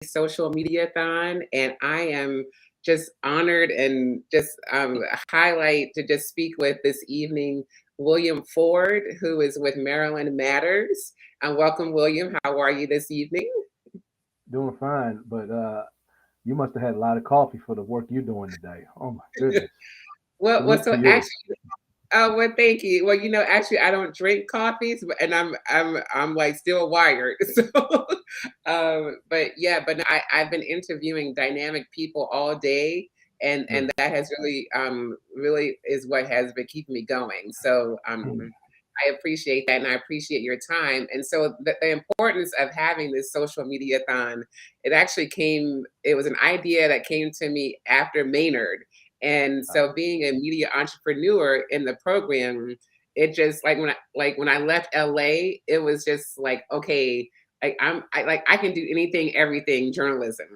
Social Media-A-Thon, and I am just honored and just highlight to just speak with this evening William Ford, who is with Maryland Matters. Welcome, William. How are you this evening? Doing fine, but you must have had a lot of coffee for the work you're doing today. Oh my goodness. Well, Salute so to you. actually, oh, well, thank you. Well, actually, I don't drink coffees, and I'm like still wired. So, but yeah, but no, I've been interviewing dynamic people all day, and Good. that has really is what has been keeping me going. So, I appreciate that, and I appreciate your time. And so, the importance of having this social media-thon, it actually came. It was an idea that came to me after Maynard, and so being a media entrepreneur in the program, it just like when I left LA, it was just like, okay, I can do anything, everything journalism.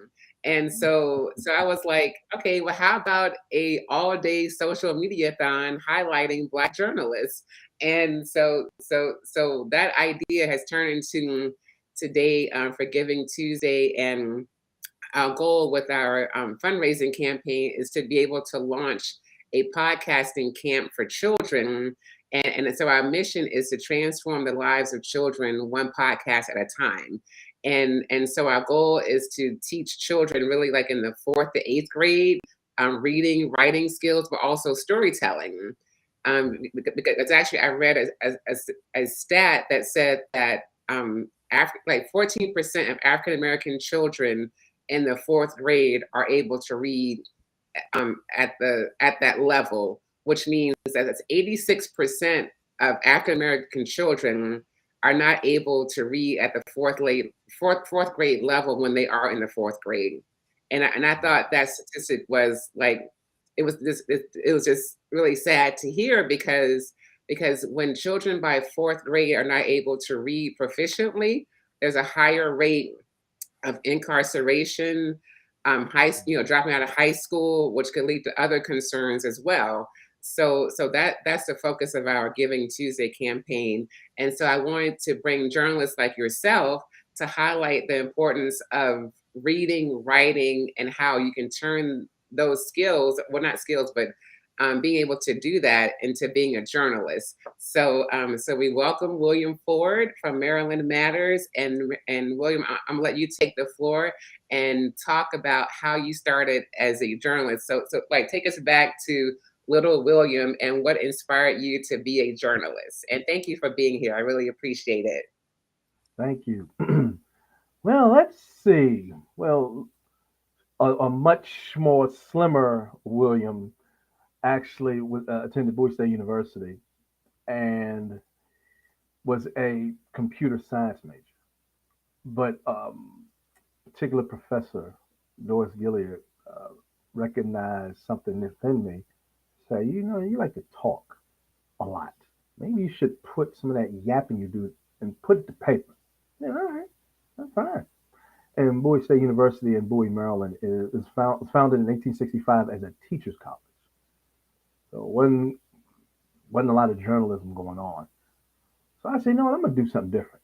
And so I was like, okay, well, how about a all day social media-thon highlighting Black journalists? And so that idea has turned into today, for Giving Tuesday. And our goal with our fundraising campaign is to be able to launch a podcasting camp for children. And so our mission is to transform the lives of children one podcast at a time. And so our goal is to teach children really like in the fourth to eighth grade, reading, writing skills, but also storytelling. Because actually I read a stat that said that like 14% of African American children in the fourth grade are able to read at that level, which means that it's 86% of African American children are not able to read at the fourth grade level when they are in the fourth grade. And I thought that statistic was like, it was just really sad to hear, because when children by fourth grade are not able to read proficiently, there's a higher rate of incarceration, dropping out of high school, which could lead to other concerns as well. So that's the focus of our Giving Tuesday campaign. And so I wanted to bring journalists like yourself to highlight the importance of reading, writing, and how you can turn those skills, well, not skills, but being able to do that into being a journalist. So we welcome William Ford from Maryland Matters, and William, I'm gonna let you take the floor and talk about how you started as a journalist. So like take us back to little William and what inspired you to be a journalist. And thank you for being here. I really appreciate it. Thank you. Well, let's see. Well, a much more slimmer William actually attended Bowie State University and was a computer science major. But particular professor, Doris Gilead, uh, recognized something within me. Say, you like to talk a lot. Maybe you should put some of that yapping you do and put it to paper. Yeah, all right, that's fine. And Bowie State University in Bowie, Maryland, was founded in 1865 as a teachers' college. So wasn't a lot of journalism going on. So I said, no, I'm gonna do something different.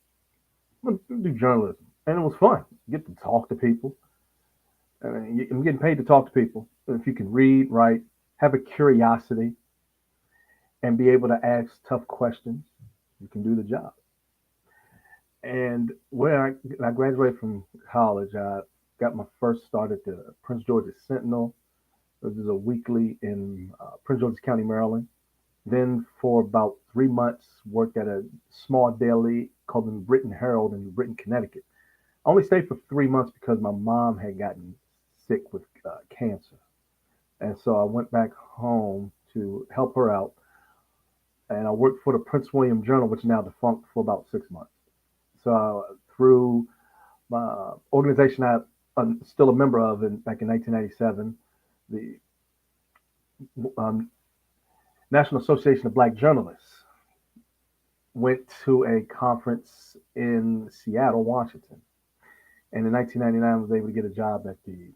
I'm gonna do journalism, and it was fun. You get to talk to people. I mean, I'm getting paid to talk to people. If you can read, write, have a curiosity, and be able to ask tough questions, you can do the job. And when I graduated from college, I got my first start at the Prince George's Sentinel. This is a weekly in Prince George's County, Maryland. Then for about 3 months, worked at a small daily called the Britain Herald in Britain, Connecticut. I only stayed for 3 months because my mom had gotten sick with cancer. And so I went back home to help her out. And I worked for the Prince William Journal, which is now defunct, for about 6 months. So through my organization I'm still a member of back in 1997, the um, National Association of Black Journalists, went to a conference in Seattle, Washington. And in 1999, I was able to get a job at the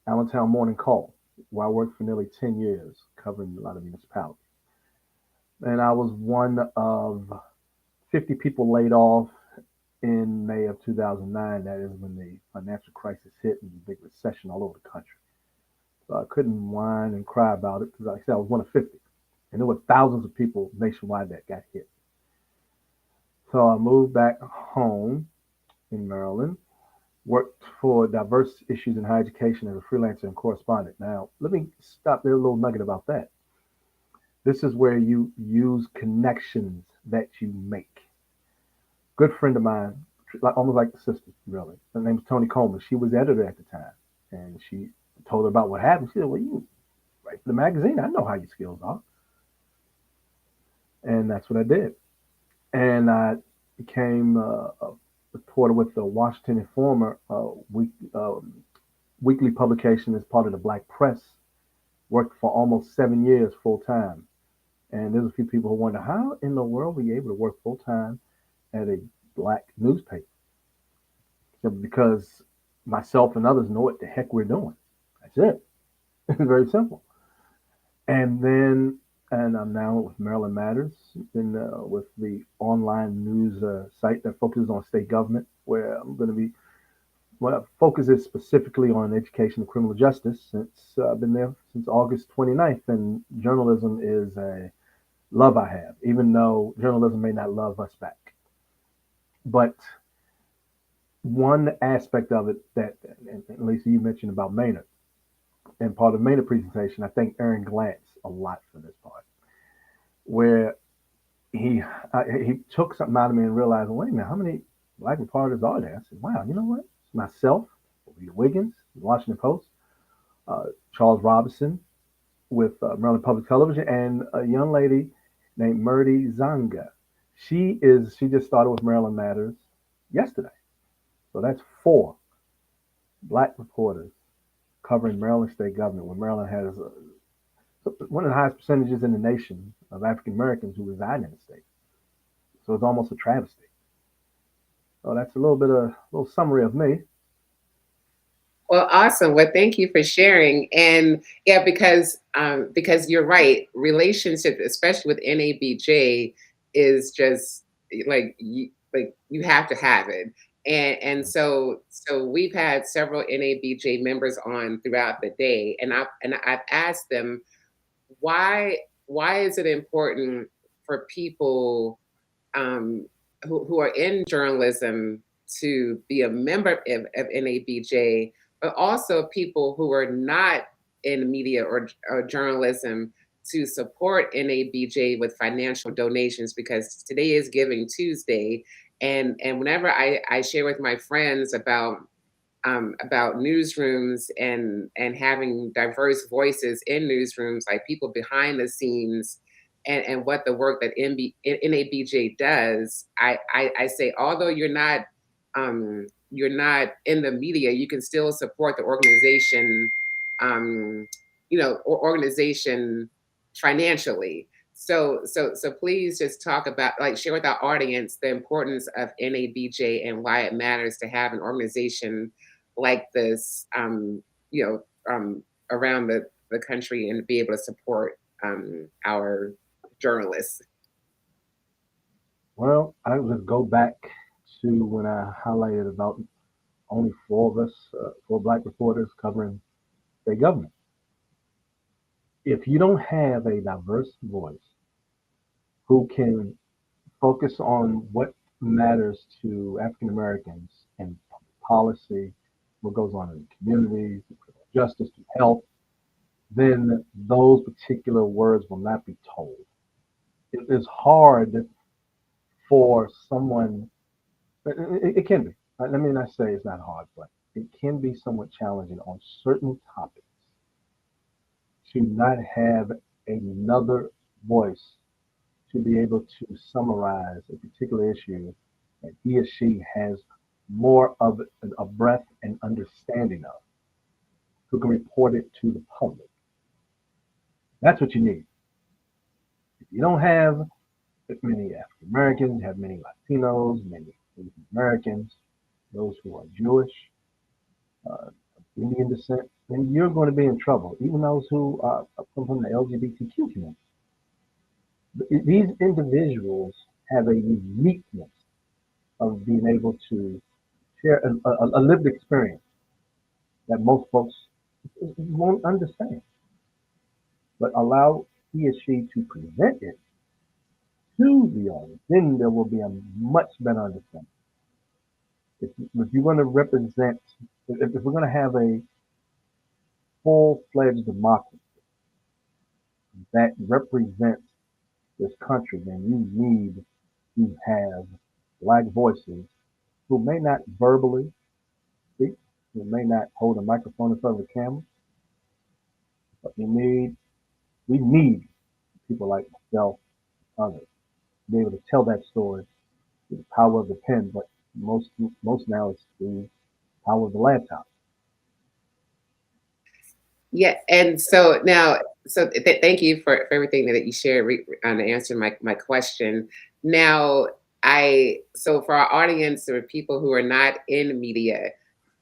Allentown Morning Call, where I worked for nearly 10 years, covering a lot of municipalities. And I was one of 50 people laid off in May of 2009. That is when the financial crisis hit and the big recession all over the country. So I couldn't whine and cry about it because, like I said, I was one of 50. And there were thousands of people nationwide that got hit. So I moved back home in Maryland, worked for diverse issues in higher education as a freelancer and correspondent. Now, let me stop there a little nugget about that. This is where you use connections that you make. Good friend of mine, like almost like a sister, really. Her name's Tony Coleman. She was editor at the time, and she told her about what happened. She said, "Well, you write for the magazine. I know how your skills are," and that's what I did. And I became a reporter with the Washington Informer weekly publication as part of the Black Press. Worked for almost 7 years full time. And there's a few people who wonder how in the world were you able to work full time at a black newspaper? So because myself and others know what the heck we're doing. That's it. It's very simple. And then, and I'm now with Maryland Matters, and with the online news site that focuses on state government, where I'm going to be, well, focuses specifically on education and criminal justice since I've been there since August 29th, and journalism is a love I have, even though journalism may not love us back. But one aspect of it that, and Lisa, you mentioned about Maynard, and part of Maynard presentation, I thank Aaron Glantz a lot for this part, where he took something out of me and realized, well, wait a minute, how many black reporters are there? I said, wow, you know what? It's myself, Rita Wiggins, Washington Post, Charles Robinson with Maryland Public Television, and a young lady named Murdy Zanga. She just started with Maryland Matters yesterday. So that's four black reporters covering Maryland state government, where Maryland has one of the highest percentages in the nation of African Americans who reside in the state. So it's almost a travesty. So that's a little summary of me. Well, awesome. Well, thank you for sharing. And yeah, because you're right, relationship, especially with NABJ, is just like you have to have it. And so we've had several NABJ members on throughout the day, and I've asked them why why is it important for people um, who are in journalism to be a member of NABJ, but also people who are not in media or journalism to support NABJ with financial donations, because today is Giving Tuesday. And whenever I share with my friends about newsrooms and having diverse voices in newsrooms, like people behind the scenes, and what the work that NABJ does. I say, although you're not in the media, you can still support the organization, um, organization financially. So please just talk about, like, share with our audience the importance of NABJ and why it matters to have an organization like this, around the country, and be able to support our journalists. Well, I would go back to when I highlighted about only four of us, four black reporters covering state government. If you don't have a diverse voice who can focus on what matters to African Americans and policy, what goes on in the communities, justice, health, then those particular words will not be told. It is hard for someone, it can be. Let me not say it's not hard, but it can be somewhat challenging on certain topics to not have another voice to be able to summarize a particular issue that he or she has more of a breadth and understanding of, who can report it to the public. That's what you need. If you don't have many African Americans, have many Latinos, many Asian Americans, those who are Jewish, uh, Indian descent, then you're going to be in trouble. Even those who come from the LGBTQ community. These individuals have a uniqueness of being able to share a lived experience that most folks won't understand, but allow he or she to present it to the audience, then there will be a much better understanding. If you're going to represent, if we're going to have a full-fledged democracy that represents this country, then you need to have black voices who may not verbally speak, who may not hold a microphone in front of a camera, but we need people like myself, others, to be able to tell that story with the power of the pen, but most most now it's the power of the laptop. Yeah, and so now, so thank you for everything that you shared on answering my question. Now, so for our audience or people who are not in media,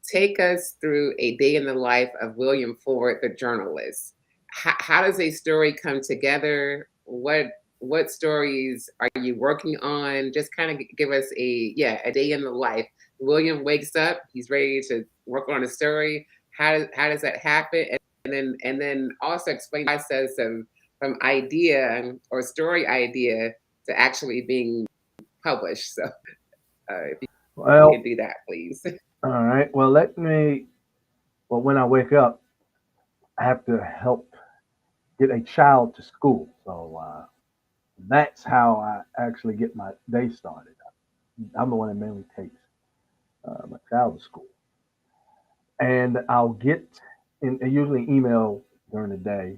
take us through a day in the life of William Ford, the journalist. How does a story come together? What stories are you working on? Just kind of give us a day in the life. William wakes up, he's ready to work on a story. How does that happen? And then also explain the process of from idea or story idea to actually being published. So if you can Well, do that, please. all right. Well, when I wake up, I have to help get a child to school. So that's how I actually get my day started. I'm the one that mainly takes my child to school. And I'll get usually email during the day.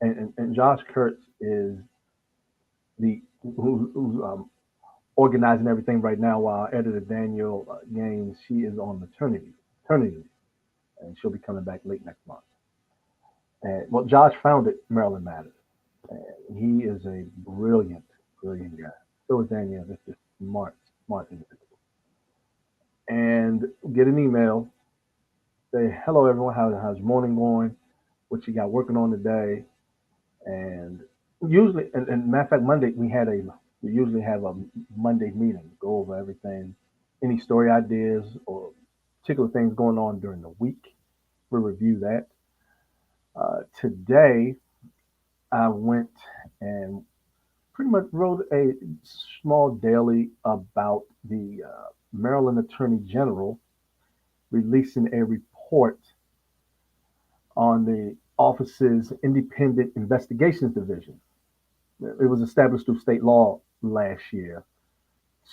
And Josh Kurtz is who's organizing everything right now while editor Daniel Gaines, she is on maternity leave, and she'll be coming back late next month. And well, Josh founded Maryland Matters, and he is a brilliant guy. So is Danielle, just smart individual. And get an email, say hello everyone, how's your morning going? What you got working on today? And usually, and matter of fact, we usually have a Monday meeting, go over everything, any story ideas or particular things going on during the week. We review that. Today, I went and pretty much wrote a small daily about the Maryland Attorney General releasing a report on the office's Independent Investigations Division. It was established through state law last year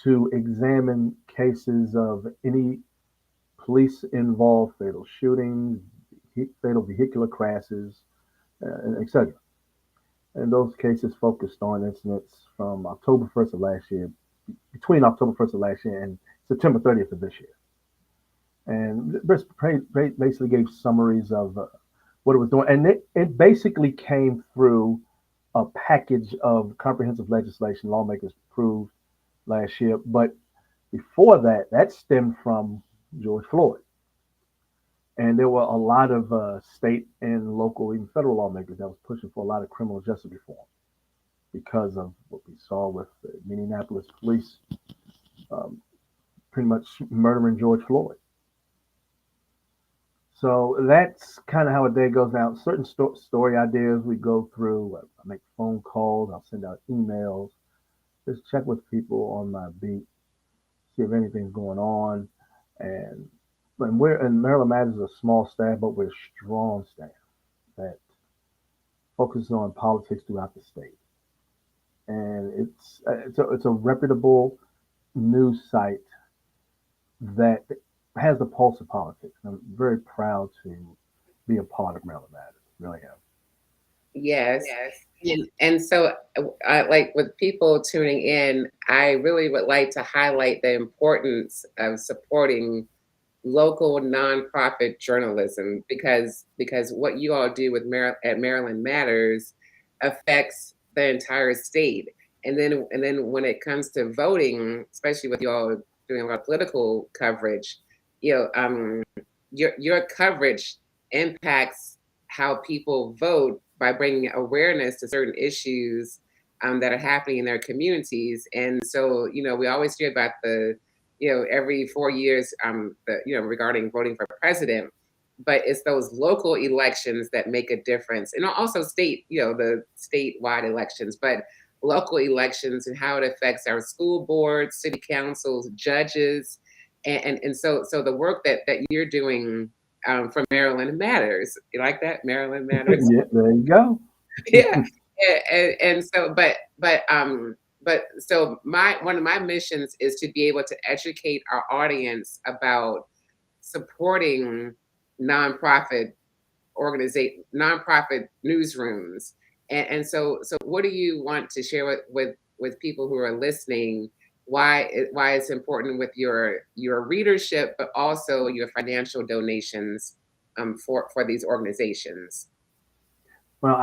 to examine cases of any police involved fatal shootings, fatal vehicular crashes, etc. And those cases focused on incidents from October 1st of last year, between October 1st of last year and September 30th of this year. And basically gave summaries of what it was doing. And it basically came through a package of comprehensive legislation lawmakers approved last year. But before that, that stemmed from George Floyd. And there were a lot of state and local, even federal lawmakers that was pushing for a lot of criminal justice reform because of what we saw with the Minneapolis police um, pretty much murdering George Floyd. So that's kind of how a day goes down. Certain story ideas we go through. I make phone calls. I'll send out emails. Just check with people on my beat, see if anything's going on. And Maryland Matters is a small staff, but we're a strong staff that focuses on politics throughout the state. And it's a reputable news site that has the pulse of politics. I'm very proud to be a part of Maryland Matters. Really am. Yes. And so, like with people tuning in, I really would like to highlight the importance of supporting local nonprofit journalism because what you all do with at Maryland Matters affects the entire state. And then when it comes to voting, especially with you all doing a lot of political coverage, you know, your coverage impacts how people vote by bringing awareness to certain issues that are happening in their communities. And so, we always hear about every 4 years, regarding voting for president. But it's those local elections that make a difference, and also the statewide elections, but local elections and how it affects our school boards, city councils, judges, and so the work that you're doing for Maryland matters. You like that? Maryland matters. Yeah, there you go. Yeah. And so but so my one of my missions is to be able to educate our audience about supporting nonprofit nonprofit newsrooms. And so what do you want to share with people who are listening, why it's important with your readership, but also your financial donations for these organizations? Well,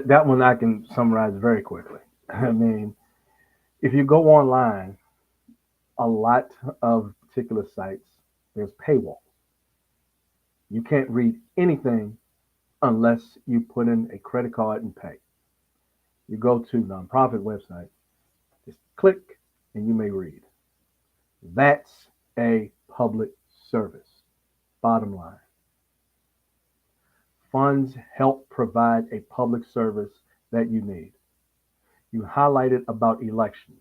that one I can summarize very quickly. I mean, if you go online, a lot of particular sites, there's paywall. You can't read anything unless you put in a credit card and pay. You go to nonprofit website, just click and you may read. That's a public service. Bottom line. Funds help provide a public service that you need. You highlighted about elections.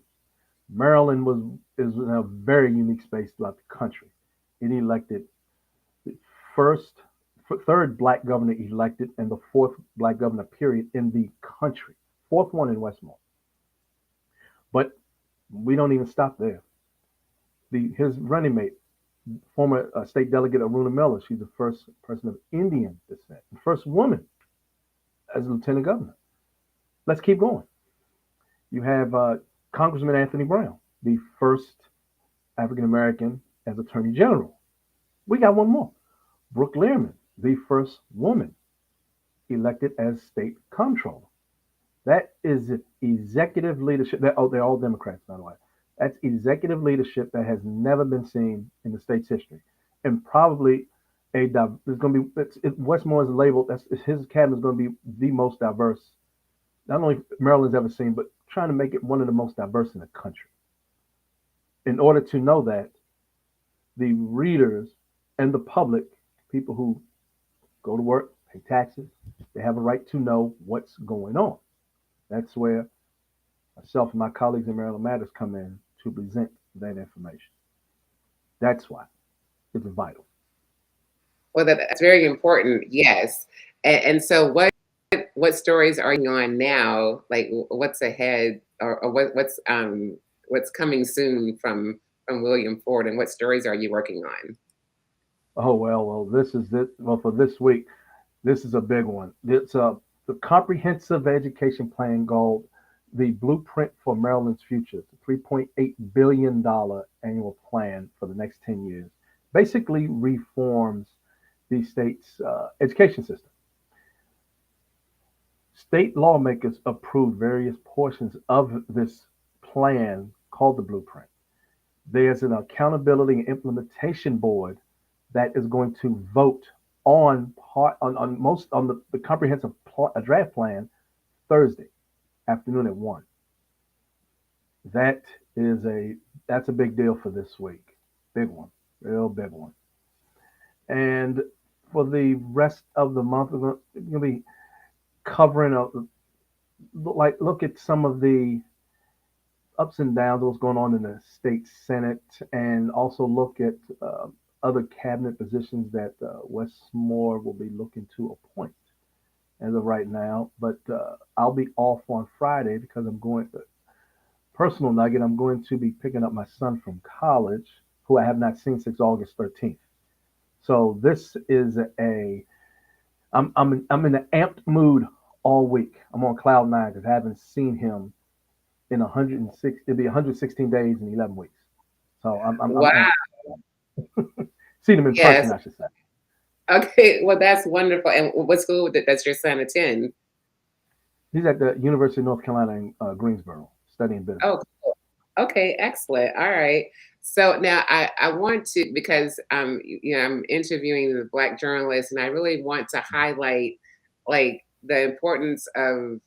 Maryland is in a very unique space throughout the country. It elected the first, third black governor elected and the fourth black governor period in the country. Fourth one in Westmore. But we don't even stop there. His running mate, former state delegate Aruna Miller, she's the first person of Indian descent, the first woman as lieutenant governor. Let's keep going. You have Congressman Anthony Brown, the first African American as Attorney General. We got one more. Brooke Learman, the first woman elected as state comptroller. That is executive leadership. They're all Democrats, by the way. That's executive leadership that has never been seen in the state's history, and probably there's going to be Westmore is labeled. His cabinet is going to be the most diverse, not only Maryland's ever seen, but trying to make it one of the most diverse in the country. In order to know that, the readers and the public, people who go to work, pay taxes, they have a right to know what's going on. That's where myself and my colleagues in Maryland Matters come in to present that information. That's why it's vital. Well, that's very important. Yes. And so what stories are you on now? Like what's ahead, or what's coming soon from William Ford, and what stories are you working on? Oh well, this is it. Well, for this week, this is a big one. It's the comprehensive education plan called the Blueprint for Maryland's Future. It's a $3.8 billion annual plan for the next 10 years. Basically reforms the state's education system. State lawmakers approved various portions of this plan called the Blueprint. There's an accountability and implementation board that is going to vote on the comprehensive draft plan Thursday afternoon at 1. That is that's a big deal for this week. Big one, real big one. And for the rest of the month, we're going to be covering look at some of the ups and downs, what's going on in the state senate, and also look at other cabinet positions that Westmore will be looking to appoint as of right now. But I'll be off on Friday because I'm going to personal nugget. I'm going to be picking up my son from college, who I have not seen since August 13th. So this is I'm in an amped mood all week. I'm on cloud nine because I haven't seen him in 106. It'll be 116 days and 11 weeks. So I'm Wow. amped. Seen him in Yes. person, I should say. Okay. Well, that's wonderful. And what school does your son attend? He's at the University of North Carolina in Greensboro studying business. Oh, cool. Okay, excellent. All right. So now I want to, because I'm interviewing the Black journalists, and I really want to highlight like the importance of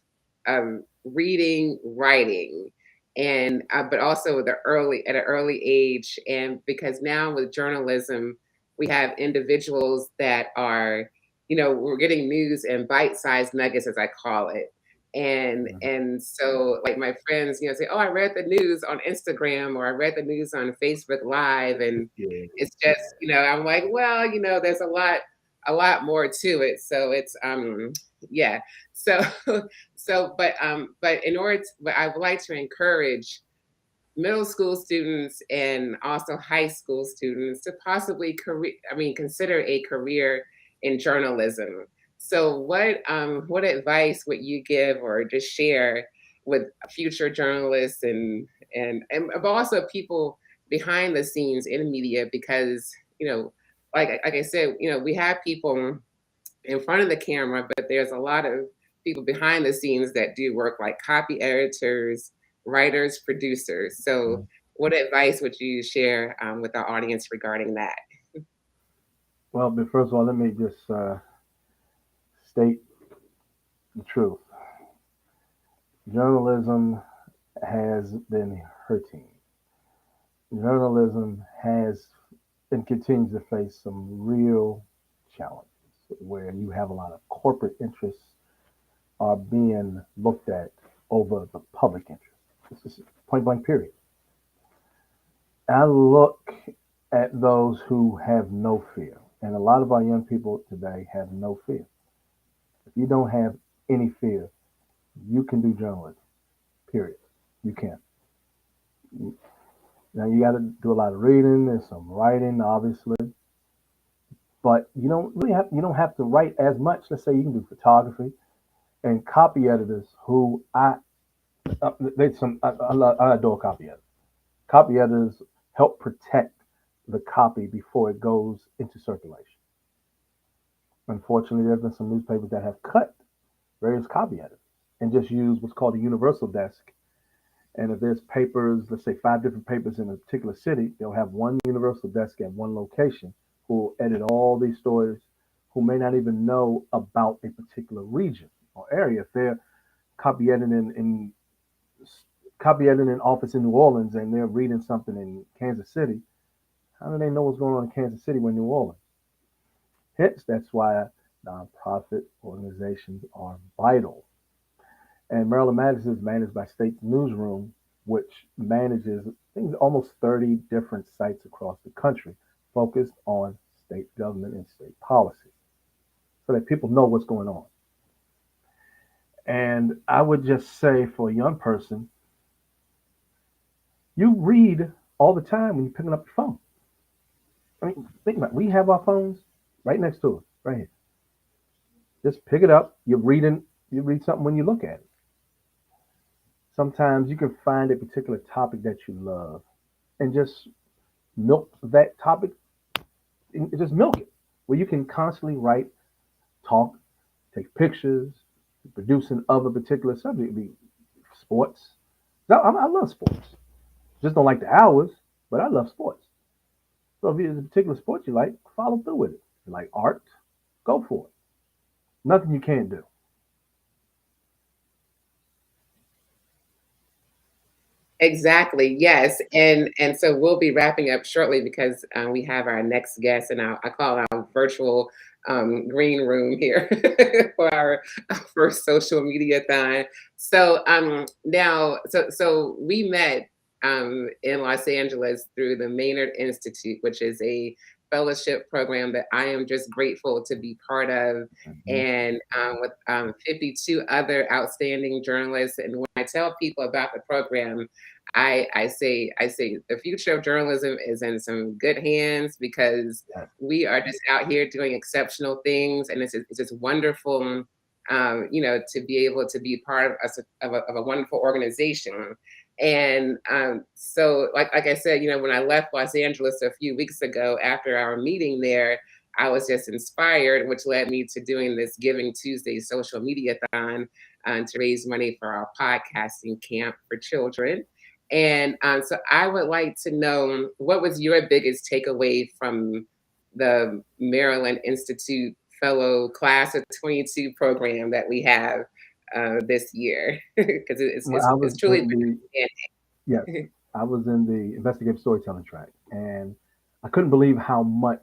reading, writing. and but also at an early age. And because now with journalism, we have individuals that are, we're getting news in bite-sized nuggets, as I call it. And so like my friends, say, "Oh, I read the news on Instagram," or "I read the news on Facebook Live," and Yeah. it's just, I'm like, well, there's a lot more to it. So it's yeah. So but in order to, but I would like to encourage middle school students and also high school students to possibly consider a career in journalism. So what advice would you give or just share with future journalists and but also people behind the scenes in media? Because like I said, we have people in front of the camera, but there's a lot of people behind the scenes that do work, like copy editors, writers, producers. So, what advice would you share with our audience regarding that? Well, but first of all, let me just state the truth. Journalism has been hurting. Journalism has and continues to face some real challenges where you have a lot of corporate interests are being looked at over the public interest. This is point blank period. I look at those who have no fear, and a lot of our young people today have no fear. If you don't have any fear, you can do journalism. Period. You can. Now you got to do a lot of reading and some writing, obviously, but you don't have to write as much. Let's say you can do photography and copy editors who they some I adore copy editors. Copy editors help protect the copy before it goes into circulation. Unfortunately, there have been some newspapers that have cut various copy editors and just use what's called a universal desk. And if there's papers, let's say 5 different papers in a particular city, they'll have one universal desk at one location who will edit all these stories who may not even know about a particular region or area. If they're copy editing in copy editing office in New Orleans and they're reading something in Kansas City, how do they know what's going on in Kansas City when New Orleans? Hence, that's why nonprofit organizations are vital. And Maryland Matters is managed by State Newsroom, which manages, I think, almost 30 different sites across the country focused on state government and state policy so that people know what's going on. And I would just say for a young person, you read all the time when you're picking up your phone. I mean, think about it. We have our phones right next to us, right here. Just pick it up. You read something when you look at it. Sometimes you can find a particular topic that you love and just milk that topic, and just milk it. Where you can constantly write, talk, take pictures, producing of a particular subject. It be sports. I love sports. Just don't like the hours, but I love sports. So if there's a particular sport you like, follow through with it. If you like art, go for it. Nothing you can't do. Exactly. Yes. And so we'll be wrapping up shortly because we have our next guest in I call it our virtual green room here for our first social media thon. So so we met in Los Angeles through the Maynard Institute, which is a fellowship program that I am just grateful to be part of, Mhm. and with 52 other outstanding journalists. And when I tell people about the program, I say the future of journalism is in some good hands because Yes. we are just out here doing exceptional things, and it's just wonderful, to be able to be part of of a wonderful organization. And so, like I said, when I left Los Angeles a few weeks ago after our meeting there, I was just inspired, which led me to doing this Giving Tuesday social media-thon to raise money for our podcasting camp for children. And so I would like to know, what was your biggest takeaway from the Maryland Institute Fellow Class of 22 program that we have this year? Because Well, I it's would truly say been the outstanding. Yes, I was in the investigative storytelling track, and I couldn't believe how much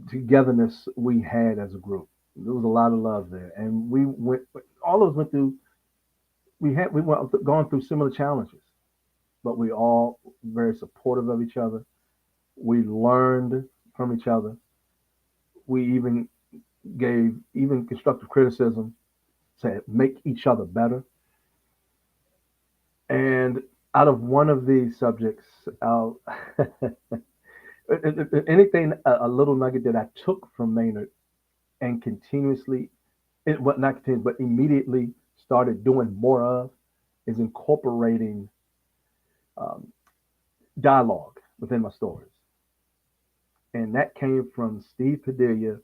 togetherness we had as a group. There was a lot of love there, and we went. All of us went through. We went gone through similar challenges, but we all very supportive of each other. We learned from each other. We even gave even constructive criticism to make each other better. And out of one of these subjects, anything a little nugget that I took from Maynard and continuously, it, what not continuously, but immediately started doing more of is incorporating um, dialogue within my stories. And that came from Steve Padilla,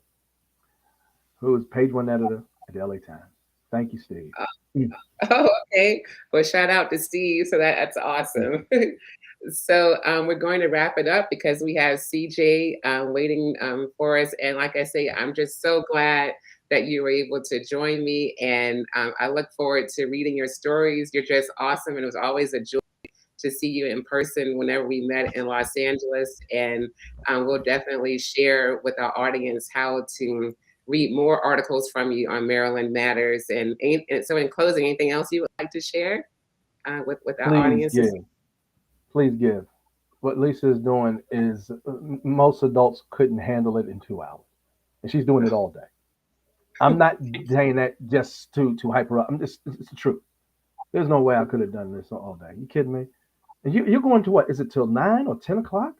who is page one editor at the LA Times. Thank you, Steve. Mm. Oh, okay. Well, shout out to Steve. So that's Yeah, awesome. So we're going to wrap it up because we have CJ waiting for us. And like I say, I'm just so glad that you were able to join me. And I look forward to reading your stories. You're just awesome. And it was always a joy to see you in person whenever we met in Los Angeles. And we'll definitely share with our audience how to read more articles from you on Maryland Matters. And so, in closing, anything else you would like to share with our please audiences? give. Please give. What Lisa is doing is most adults couldn't handle it in 2 hours, and she's doing it all day. I'm not saying that just to hype her up. I'm just it's the truth. There's no way I could have done this all day. You kidding me? And you're going to what? Is it till 9 or 10 o'clock?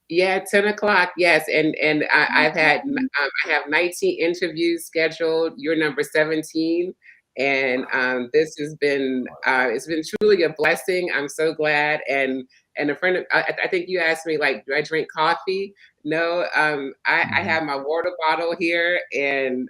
Yeah, 10 o'clock. Yes, and I've had I have 19 interviews scheduled. You're number 17, and this has been it's been truly a blessing. I'm so glad. And a friend, I think you asked me like, do I drink coffee? No, I Mm-hmm. have my water bottle here, and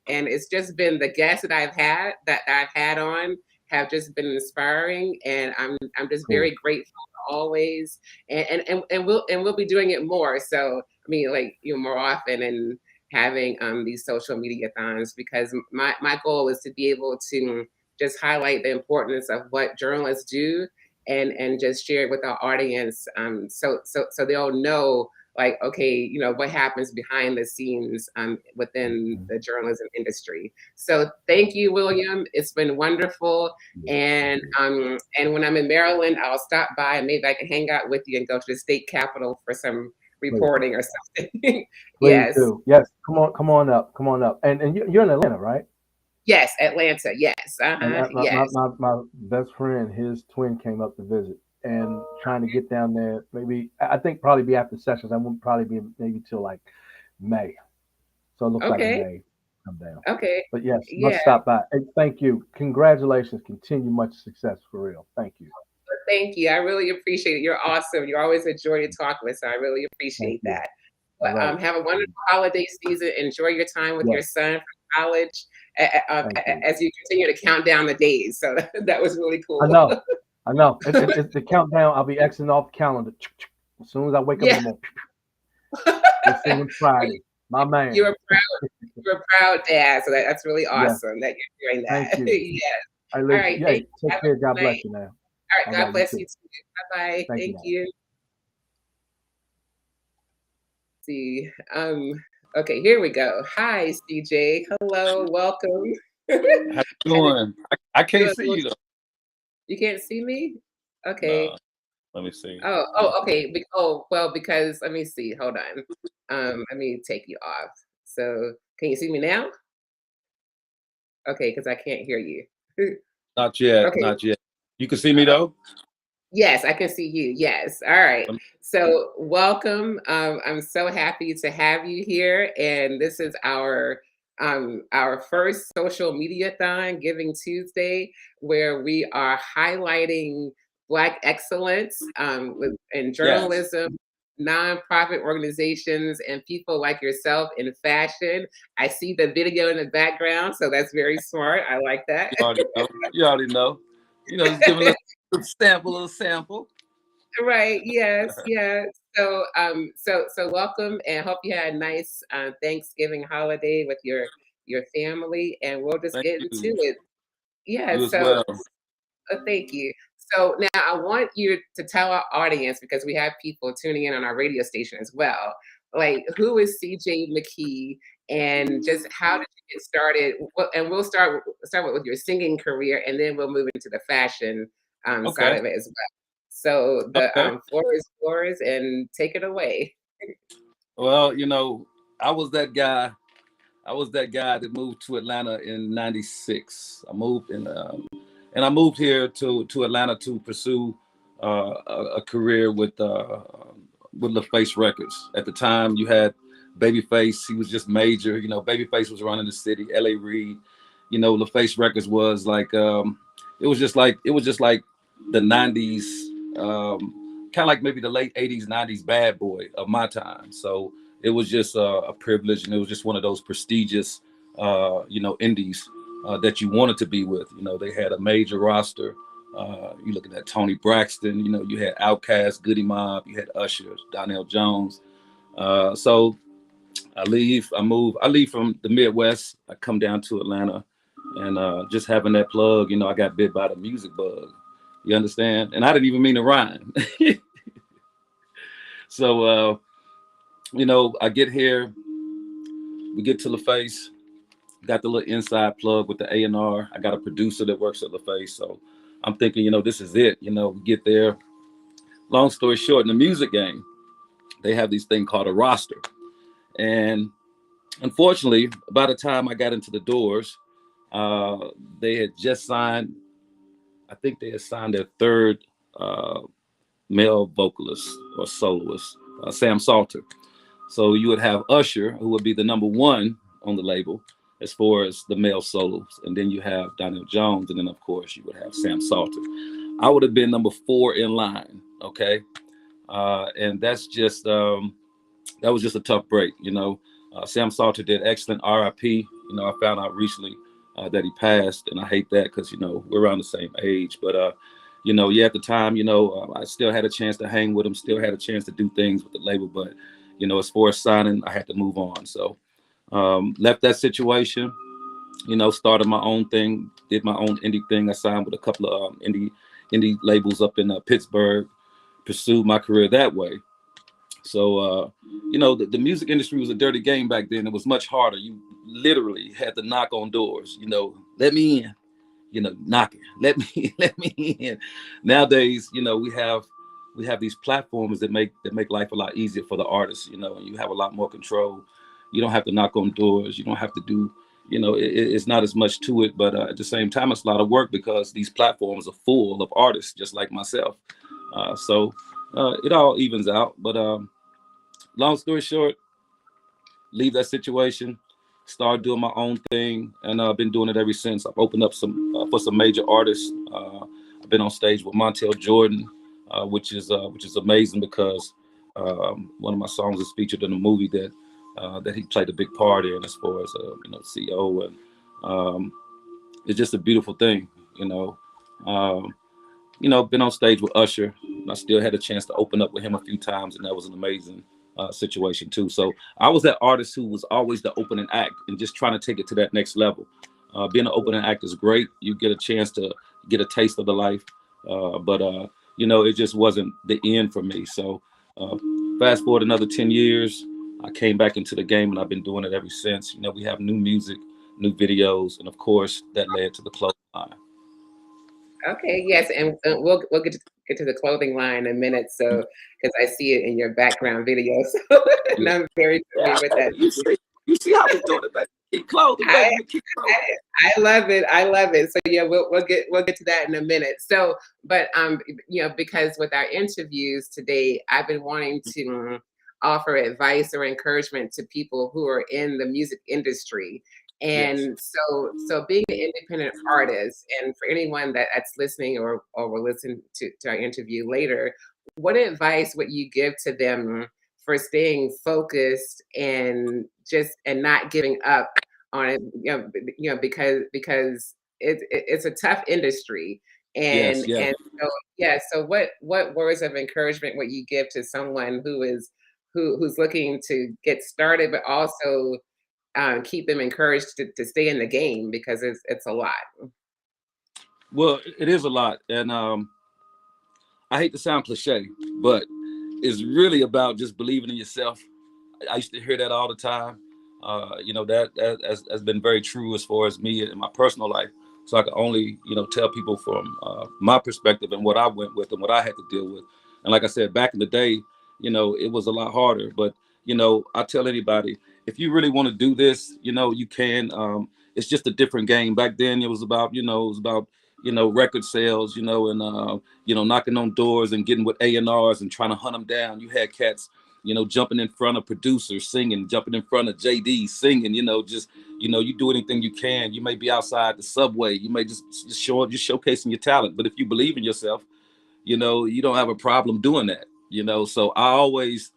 it's just been the guests that I've had on have just been inspiring, and I'm just Cool. very grateful always and we'll be doing it more. So I mean, like more often and having these social media thons because my goal is to be able to just highlight the importance of what journalists do and just share it with our audience so they'll know like okay what happens behind the scenes within Mhm. the journalism industry. So thank you, William. It's been wonderful. Yeah, thank And you. when I'm in Maryland, I'll stop by and maybe I can hang out with you and go to the state capitol for some Please, reporting or something. please Yes. do. Yes, come on up. And you're in Atlanta, right? Yes, Atlanta. Yes. And Uh-huh. Yes. my best friend, his twin came up to visit, and trying to get down there. Maybe I think probably be after sessions. I won't probably be maybe till like May. So it looks like Okay. May come down. Okay. But yes, Yeah. must stop by. Hey, thank you. Congratulations. Continue much success for real. Thank you. Thank you. I really appreciate it. You're awesome. You're always a joy to talk with. So I really Thank appreciate you. that. All But right. have a wonderful holiday season. Enjoy your time with your Yes. son from college Thank you. as you continue to count down the days. So that was really I cool. know. I know. It's the countdown. I'll be exiting off the calendar as soon as I wake up in Yeah. the morning. We'll see you Friday. My You're man. a you're a proud dad. So that's really Yes. awesome that you're doing Thank that. you. Yes. All All right, right. Lisa. Thank Hey, you. take Have care. a God good night. bless you now. All All right. God right. You bless you too. too. Bye bye. Thank you Thank now. you. See. Okay, here we go. Hi, CJ. Hello, welcome. How you And doing? I can't doing see well. you though. You can't see me? Okay. Nah, let me see. Okay. Well, because let me see. Hold on. Let me take you off. So, can you see me now? Okay, because I can't hear you. Not yet, Okay. not yet. You can see me though? Yes, I can see you. Yes. All right. Let me- So, welcome. I'm so happy to have you here, and this is our first social media-thon, Giving Tuesday, where we are highlighting Black excellence in Yes. journalism, nonprofit organizations, and people like yourself in fashion. I see the video in the background, so that's very smart. I like that. You already know. You already know. Just give a little sample. Right. Yes. Yes. So, so welcome, and hope you had a nice Thanksgiving holiday with your family, and we'll just Thank get into you. it. Yeah. You as So, well. thank you. So now I want you to tell our audience, because we have people tuning in on our radio station as well, like, who is CJ McKee, and just how did you get started? And we'll start with your singing career, and then we'll move into the fashion side Okay. of it as well. So the Okay. floor is yours, and take it away. Well, I was that guy. I was that guy that moved to Atlanta in '96. I moved here to Atlanta to pursue a career with LaFace Records. At the time, you had Babyface. He was just major. Babyface was running the city. L.A. Reid. LaFace Records was like it was just like the '90s, kind of like maybe the late '80s, '90s bad boy of my time. So it was just a privilege, and it was just one of those prestigious, indies that you wanted to be with. They had a major roster. You looking at Tony Braxton. You had Outkast, Goody Mob. You had Usher, Donnell Jones. So I leave. I leave from the Midwest. I come down to Atlanta, and just having that plug. I got bit by the music bug. You understand? And I didn't even mean to rhyme. So I get here. We get to LaFace, got the little inside plug with the A&R. I got a producer that works at LaFace. So I'm thinking, this is it. We get there. Long story short, in the music game, they have these thing called a roster. And unfortunately, by the time I got into the doors, they had just signed, I think they had signed their third male vocalist or soloist, Sam Salter. So you would have Usher, who would be the number one on the label as far as the male solos. And then you have Donnell Jones. And then, of course, you would have Sam Salter. I would have been number 4 in line. Okay. And that's just, that was just a tough break. Sam Salter did excellent. RIP. I found out recently that he passed. And I hate that because, we're around the same age. But, yeah, at the time, I still had a chance to hang with him, still had a chance to do things with the label. But, as far as signing, I had to move on. So left that situation, started my own thing, did my own indie thing. I signed with a couple of indie labels up in Pittsburgh, pursued my career that way. So, the music industry was a dirty game back then. It was much harder. You literally had to knock on doors, let me in, knocking, let me in. Nowadays, we have these platforms that make life a lot easier for the artists, and you have a lot more control. You don't have to knock on doors. You don't have to do, it's not as much to it, but at the same time, it's a lot of work because these platforms are full of artists just like myself. So it all evens out. But long story short, leave that situation, started doing my own thing, and I've been doing it ever since. I've opened up for some major artists. I've been on stage with Montel Jordan, which is amazing because one of my songs is featured in a movie that he played a big part in, as far as CO, and it's just a beautiful thing. Been on stage with Usher. I still had a chance to open up with him a few times, and that was an amazing situation too. So I was that artist who was always the opening act and just trying to take it to that next level. Being an opening act is great. You get a chance to get a taste of the life, but it just wasn't the end for me. So fast forward another 10 years, I came back into the game, and I've been doing it ever since. We have new music, new videos, and of course that led to the clothing line. Okay, yes, and we'll get to the clothing line in a minute. So, because I see it in your background video, so and I'm very familiar with that. You see how we're doing it, baby. Keep clothing, baby. Keep clothing. I love it. I love it. So yeah, we'll get to that in a minute. So, but because with our interviews today, I've been wanting to offer advice or encouragement to people who are in the music industry. And so being an independent artist, and for anyone that's listening or will listen to our interview later, what advice would you give to them for staying focused and not giving up on it? Because it's a tough industry. And so what words of encouragement would you give to someone who's looking to get started, but also keep them encouraged to stay in the game, because it's a lot? Well, it is a lot, and I hate to sound cliche, but it's really about just believing in yourself. I used to hear that all the time. That has been very true as far as me in my personal life. So I can only, tell people from my perspective and what I went with and what I had to deal with. And like I said, back in the day, it was a lot harder. But, I tell anybody, if you really want to do this, you can. It's just a different game. Back then, it was about record sales, knocking on doors and getting with A&Rs and trying to hunt them down. You had cats jumping in front of producers singing, jumping in front of JD singing, you do anything you can. You may be outside the subway. You may just showcasing your talent. But if you believe in yourself, you don't have a problem doing that, So I always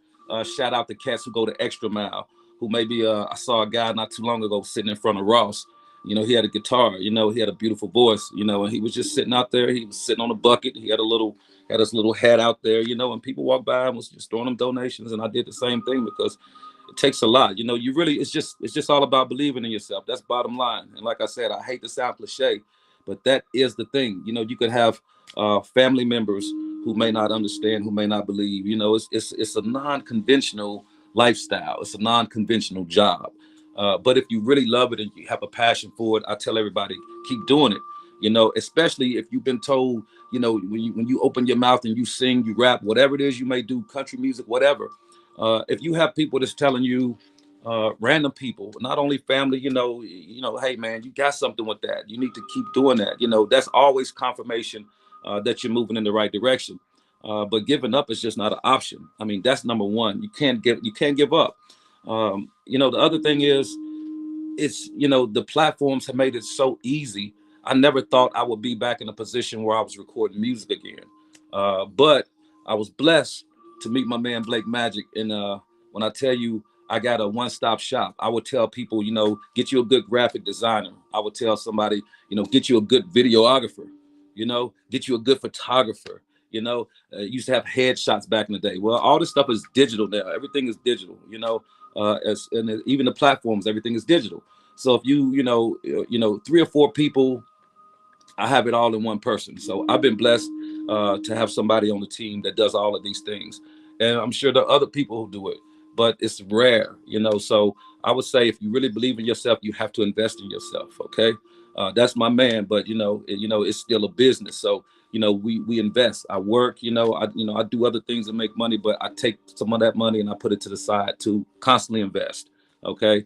shout out the cats who go the extra mile, who maybe I saw a guy not too long ago sitting in front of Ross. He had a guitar, he had a beautiful voice, and he was just sitting out there. He was sitting on a bucket. He had his little hat out there, and people walked by and was just throwing him donations. And I did the same thing because it takes a lot. You really, it's just all about believing in yourself. That's bottom line. And like I said, I hate to sound cliche, but that is the thing. You could have family members who may not understand, who may not believe. It's a non-conventional lifestyle. It's a non-conventional job. But if you really love it and you have a passion for it, I tell everybody, keep doing it. Especially if you've been told, when you open your mouth and you sing, you rap, whatever it is you may do, country music, whatever. If you have people that's telling you, random people, not only family, hey man, you got something with that. You need to keep doing that. That's always confirmation that you're moving in the right direction. But giving up is just not an option. I mean, that's number one. You can't give up. The other thing is, it's the platforms have made it so easy. I never thought I would be back in a position where I was recording music again, but I was blessed to meet my man Blake Magic. And when I tell you I got a one-stop shop, I would tell people, get you a good graphic designer. I would tell somebody, get you a good videographer, get you a good photographer. Used to have headshots back in the day. Well, all this stuff is digital now. Everything is digital, and even the platforms, everything is digital. So if you 3 or 4 people, I have it all in one person. So I've been blessed to have somebody on the team that does all of these things. And I'm sure there are other people who do it, but it's rare, So I would say if you really believe in yourself, you have to invest in yourself. Okay. That's my man, but it's still a business. So, we invest. I work, I do other things to make money, but I take some of that money and I put it to the side to constantly invest. Okay.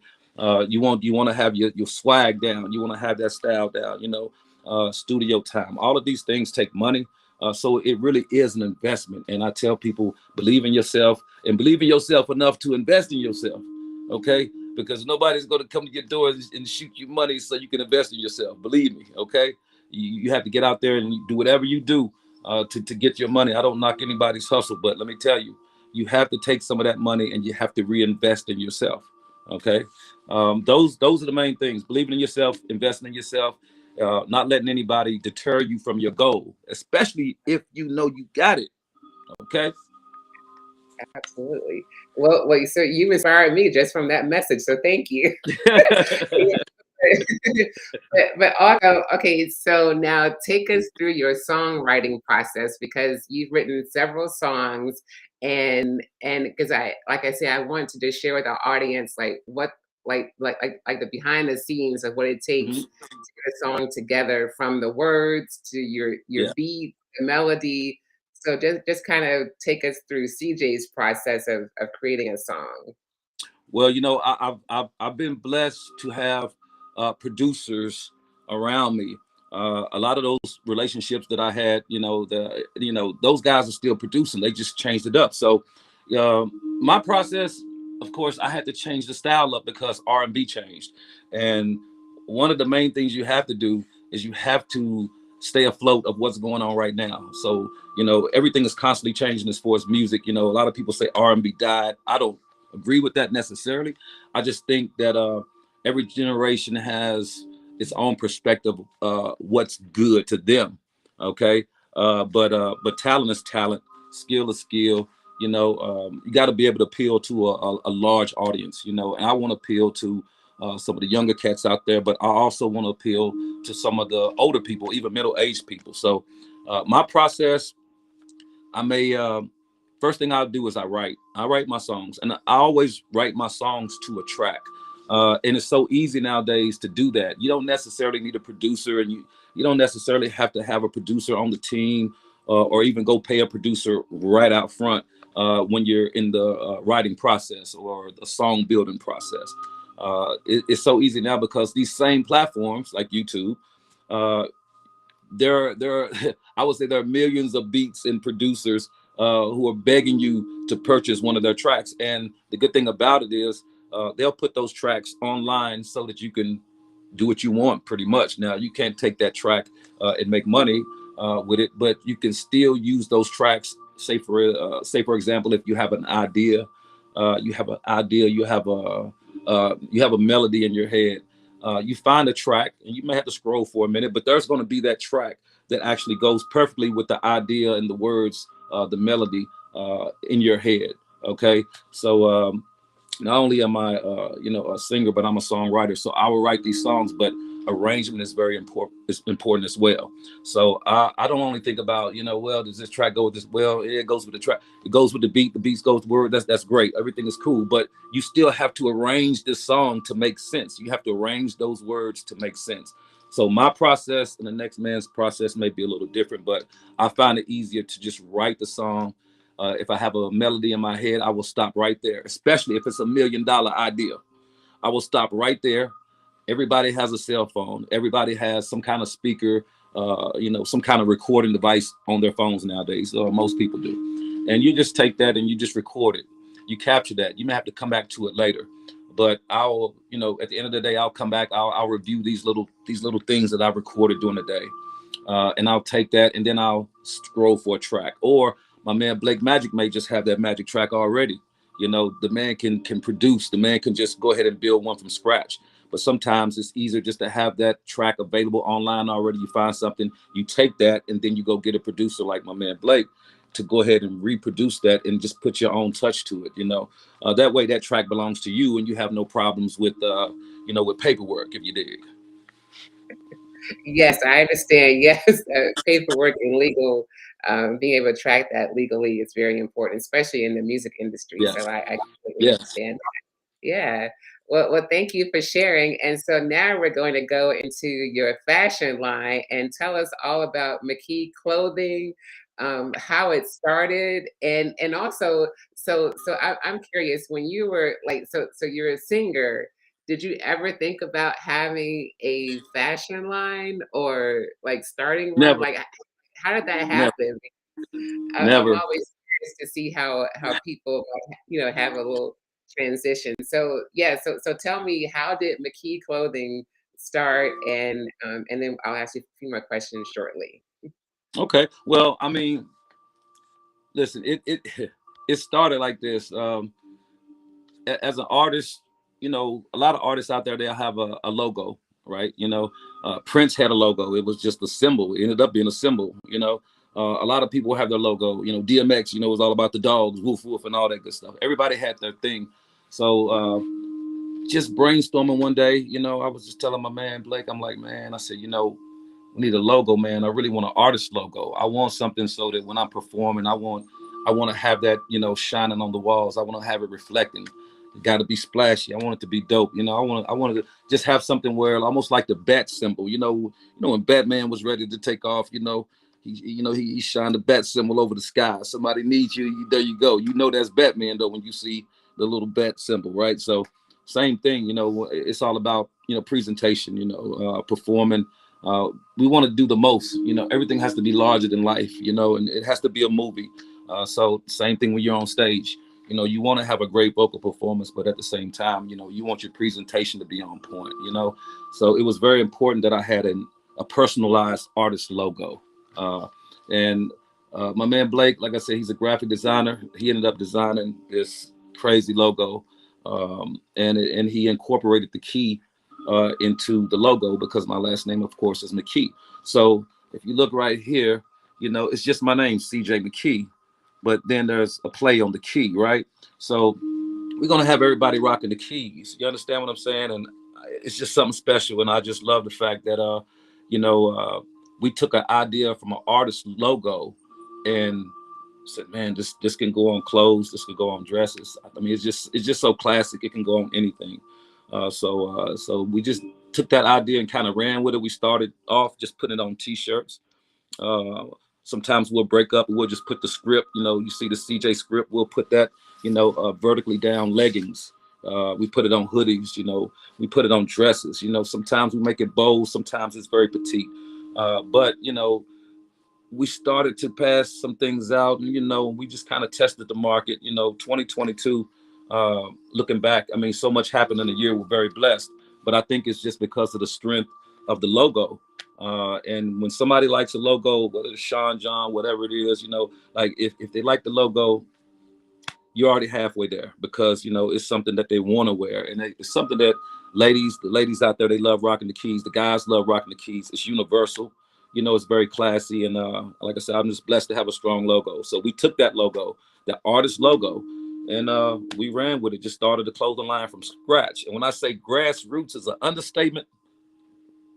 You want to have your swag down. You want to have that style down, studio time. All of these things take money. So it really is an investment. And I tell people, believe in yourself and believe in yourself enough to invest in yourself. Okay. Because nobody's going to come to your door and shoot you money so you can invest in yourself. Believe me. Okay. You have to get out there and do whatever you do to get your money. I don't knock anybody's hustle, but let me tell you, you have to take some of that money and you have to reinvest in yourself. Okay. Those are the main things: believing in yourself, investing in yourself, not letting anybody deter you from your goal, especially if you know you got it. Okay. Absolutely. Well, so you inspired me just from that message. So thank you. but also, okay, so now take us through your songwriting process, because you've written several songs, and because like I said, I want to just share with our audience like what like the behind the scenes of what it takes to get a song together, from the words to your Yeah. beat, the melody. So just kind of take us through CJ's process of creating a song. Well, I've been blessed to have producers around me. A lot of those relationships that I had, those guys are still producing. They just changed it up. So my process, of course, I had to change the style up because R&B changed. And one of the main things you have to do is you have to stay afloat of what's going on right now. So, everything is constantly changing as far as music. A lot of people say R&B died. I don't agree with that necessarily. I just think that every generation has its own perspective, what's good to them. Okay. But talent is talent, skill is skill. You got to be able to appeal to a large audience, and I want to appeal to some of the younger cats out there, but I also want to appeal to some of the older people, even middle-aged people. So my process I may first thing I'll do is I write my songs, and I always write my songs to a track. And it's so easy nowadays to do that. You don't necessarily need a producer, and you don't necessarily have to have a producer on the team, or even go pay a producer right out front when you're in the writing process or the song building process. It's so easy now because these same platforms like YouTube, uh, there I would say there are millions of beats and producers who are begging you to purchase one of their tracks. And the good thing about it is they'll put those tracks online so that you can do what you want pretty much. Now you can't take that track and make money with it, but you can still use those tracks. Say for example, if you have an idea, you have a melody in your head. You find a track, and you may have to scroll for a minute, but there's going to be that track that actually goes perfectly with the idea and the words, the melody in your head. Okay, so not only am I, a singer, but I'm a songwriter. So I will write these songs, but arrangement is very important. It's important as well. So I don't only think about, well, does this track go with this? Well, it goes with the track. It goes with the beat. The beats goes with the word. That's great. Everything is cool. But you still have to arrange this song to make sense. You have to arrange those words to make sense. So my process and the next man's process may be a little different, but I find it easier to just write the song. If I have a melody in my head, I will stop right there, especially if it's $1 million idea. I will stop right there. Everybody has a cell phone. Everybody has some kind of speaker, some kind of recording device on their phones nowadays. Most people do. And you just take that and you just record it. You capture that. You may have to come back to it later. But I'll, at the end of the day, I'll come back. I'll review these little things that I've recorded during the day. And I'll take that and then I'll scroll for a track. Or my man Blake Magic may just have that magic track already. The man can produce. The man can just go ahead and build one from scratch. But sometimes it's easier just to have that track available online already. You find something, you take that, and then you go get a producer like my man Blake to go ahead and reproduce that and just put your own touch to it. That way that track belongs to you, and you have no problems with with paperwork, if you dig. Yes, I understand. Yes, paperwork and legal, being able to track that legally is very important, especially in the music industry. Yes. So I completely Yes. understand that. Yeah. Well, thank you for sharing. And so now we're going to go into your fashion line and tell us all about McKee Clothing, how it started, and also, I'm curious, when you were like, so you're a singer. Did you ever think about having a fashion line or like starting one? Never. Like, how did that Never. happen? I'm Never. always curious to see how people, have a little transition. So yeah, so tell me, how did McKee Clothing start, and then I'll ask you a few more questions shortly. Okay. Well, I mean, listen, it it started like this. As an artist, a lot of artists out there, they'll have a logo, right? Prince had a logo. It was just a symbol. It ended up being a symbol. A lot of people have their logo. DMX, was all about the dogs, woof woof, and all that good stuff. Everybody had their thing. So just brainstorming one day, I was just telling my man Blake, I'm like, man, I said, we need a logo, man. I really want an artist logo. I want something so that when I'm performing, I want to have that, shining on the walls. I want to have it reflecting. It got to be splashy. I want it to be dope. I wanted to just have something where almost like the bat symbol. When Batman was ready to take off, he shined the bat symbol over the sky. Somebody needs you. There you go. That's Batman though when you see the little bat symbol, right? So same thing. It's all about presentation. Performing. We want to do the most. Everything has to be larger than life. And it has to be a movie. So same thing when you're on stage. You want to have a great vocal performance, but at the same time, you want your presentation to be on point. So it was very important that I had a personalized artist logo. And my man Blake, like I said, he's a graphic designer. He ended up designing this crazy logo, and he incorporated the key into the logo because my last name, of course, is McKee. So if you look right here, it's just my name, CJ McKee, but then there's a play on the key, right? So we're gonna have everybody rocking the keys. You understand what I'm saying? And it's just something special. And I just love the fact that we took an idea from an artist logo and Said, man, this can go on clothes, this could go on dresses. I mean, it's just so classic. It can go on anything. So we just took that idea and kind of ran with it. We started off just putting it on T-shirts. Uh, Sometimes we'll break up and we'll just put the script. You know, you see the CJ script. We'll put that, vertically down leggings. We put it on hoodies. You know, we put it on dresses. You know, sometimes we make it bold. Sometimes it's very petite. But we started to pass some things out, and we just kind of tested the market. 2022, looking back, I mean, so much happened in a year. We're very blessed, but I think it's just because of the strength of the logo. And when somebody likes a logo, whether it's Sean John, whatever it is, like if they like the logo, you're already halfway there, because it's something that they want to wear, and it's something that the ladies out there, they love rocking the keys. The guys love rocking the keys. It's universal. It's very classy, and like I said, I'm just blessed to have a strong logo. So we took that logo, that artist logo, and we ran with it. Just started the clothing line from scratch. And when I say grassroots is an understatement,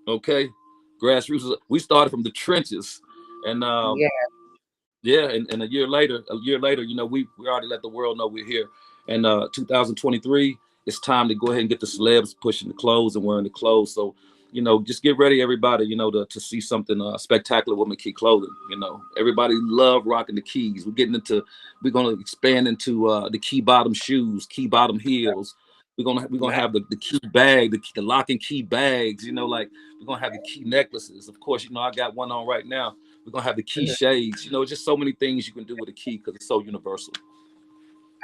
okay, we started from the trenches, and Yeah. yeah, and a year later, we already let the world know we're here. And 2023, it's time to go ahead and get the celebs pushing the clothes and wearing the clothes. So, just get ready, everybody, to see something spectacular with McKee Clothing. Everybody love rocking the keys. We're gonna expand into the key bottom shoes, key bottom heels. We're gonna have the key bag, the lock and key bags. Like we're gonna have the key necklaces. Of course, I got one on right now. We're gonna have the key shades. Just so many things you can do with a key because it's so universal.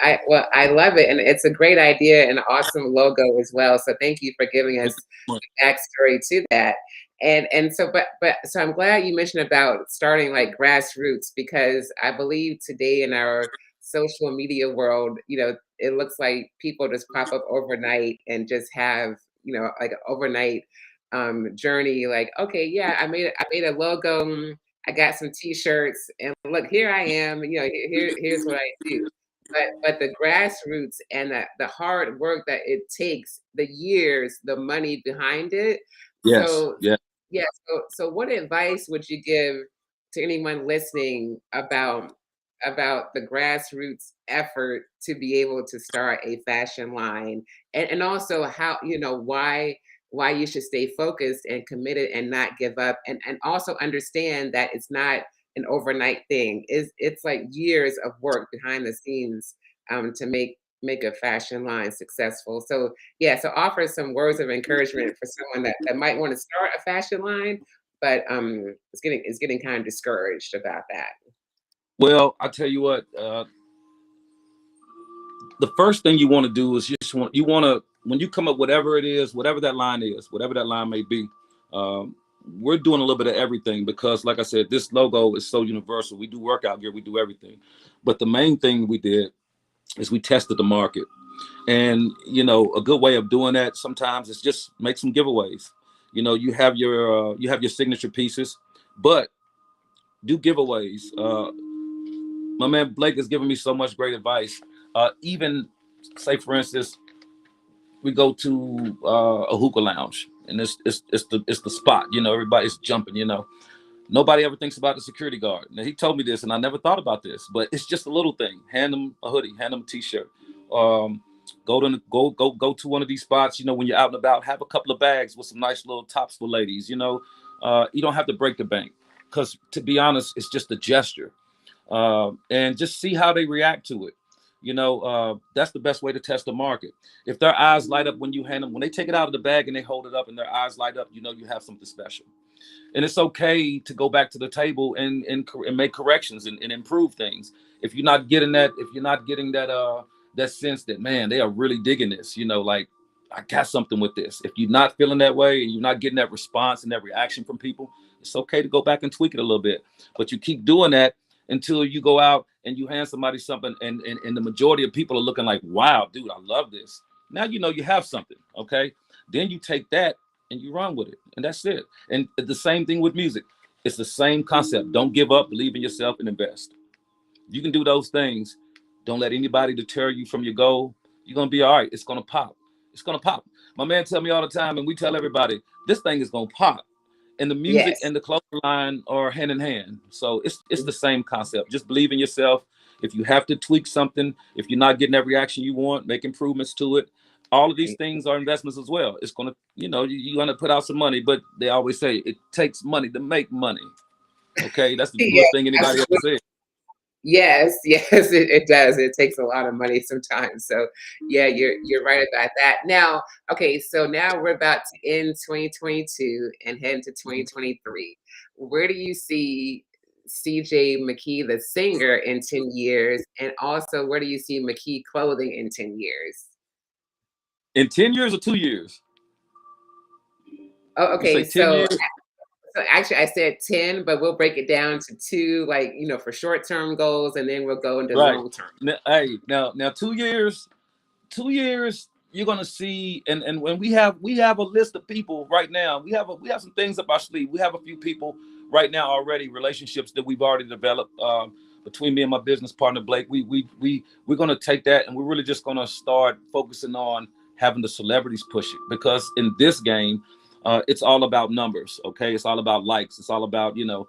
I love it, and it's a great idea and an awesome logo as well. So thank you for giving us the backstory to that. And so, so I'm glad you mentioned about starting like grassroots, because I believe today in our social media world, it looks like people just pop up overnight and just have like an overnight journey. Like, okay, yeah, I made a logo. I got some T-shirts, and look, here I am. Here's what I do. But the grassroots and the hard work that it takes, the years, the money behind it. Yes, So yeah. yeah, so what advice would you give to anyone listening about the grassroots effort to be able to start a fashion line, and also how, why you should stay focused and committed and not give up, and also understand that it's not an overnight thing. It's like years of work behind the scenes to make a fashion line successful. So yeah, so offer some words of encouragement for someone that might want to start a fashion line, but is getting kind of discouraged about that. Well, I tell you what, the first thing you want to do is when you come up whatever it is, whatever that line is, whatever that line may be. We're doing a little bit of everything because, like I said, this logo is so universal. We do workout gear, we do everything, but the main thing we did is we tested the market. And a good way of doing that sometimes is just make some giveaways. You have your signature pieces, but do giveaways. My man Blake has given me so much great advice. Even say, for instance, we go to a hookah lounge, and it's the spot. Everybody's jumping. Nobody ever thinks about the security guard. Now, he told me this, and I never thought about this, but it's just a little thing. Hand them a hoodie, hand them a T-shirt. Go to one of these spots. When you're out and about, have a couple of bags with some nice little tops for ladies. You don't have to break the bank, because to be honest, it's just a gesture, and just see how they react to it. That's the best way to test the market. If their eyes light up when you hand them, when they take it out of the bag and they hold it up and their eyes light up, you have something special. And it's okay to go back to the table and make corrections and improve things. If you're not getting that sense that, man, they are really digging this, like, I got something with this. If you're not feeling that way and you're not getting that response and that reaction from people, it's okay to go back and tweak it a little bit. But you keep doing that until you go out and you hand somebody something, and the majority of people are looking like, wow, dude, I love this. Now you have something, okay? Then you take that and you run with it, and that's it. And the same thing with music. It's the same concept. Don't give up, believe in yourself, and invest. You can do those things. Don't let anybody deter you from your goal. You're gonna be all right. It's gonna pop. It's gonna pop. My man tell me all the time, and we tell everybody, this thing is gonna pop. And the music Yes. and the clothing line are hand in hand. So it's the same concept. Just believe in yourself. If you have to tweak something, if you're not getting that reaction you want, make improvements to it. All of these things are investments as well. It's gonna, you're gonna put out some money, but they always say it takes money to make money. Okay, that's the Yeah, truest thing anybody ever said. yes, yes, it does. It takes a lot of money sometimes. So yeah, you're right about that. Now, okay, so now we're about to end 2022 and head into 2023. Where do you see CJ McKee, the singer, in 10 years? And also, where do you see McKee Clothing in 10 years? In 10 years or 2 years? Oh, You say okay. 10 So years? so actually, I said 10, but we'll break it down to two, like, for short-term goals, and then we'll go into Right. long-term. Now, hey, now 2 years. 2 years you're gonna see, and when we have a list of people right now. We have some things up our sleeve. We have a few people right now already, relationships that we've already developed, between me and my business partner Blake. We're gonna take that, and we're really just gonna start focusing on having the celebrities push it, because in this game, it's all about numbers. Okay, it's all about likes. It's all about, the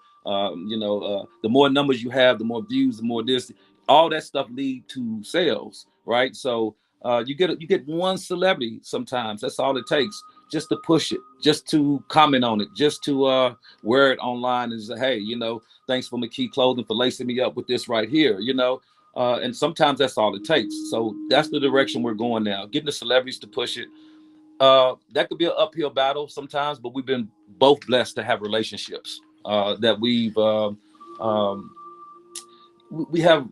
more numbers you have, the more views, the more this, all that stuff lead to sales, right? So you get one celebrity sometimes. That's all it takes, just to push it, just to comment on it, just to wear it online and say, hey, thanks for McKee Clothing for lacing me up with this right here, and sometimes that's all it takes. So that's the direction we're going now, getting the celebrities to push it. That could be an uphill battle sometimes, but we've been both blessed to have relationships that um, we have,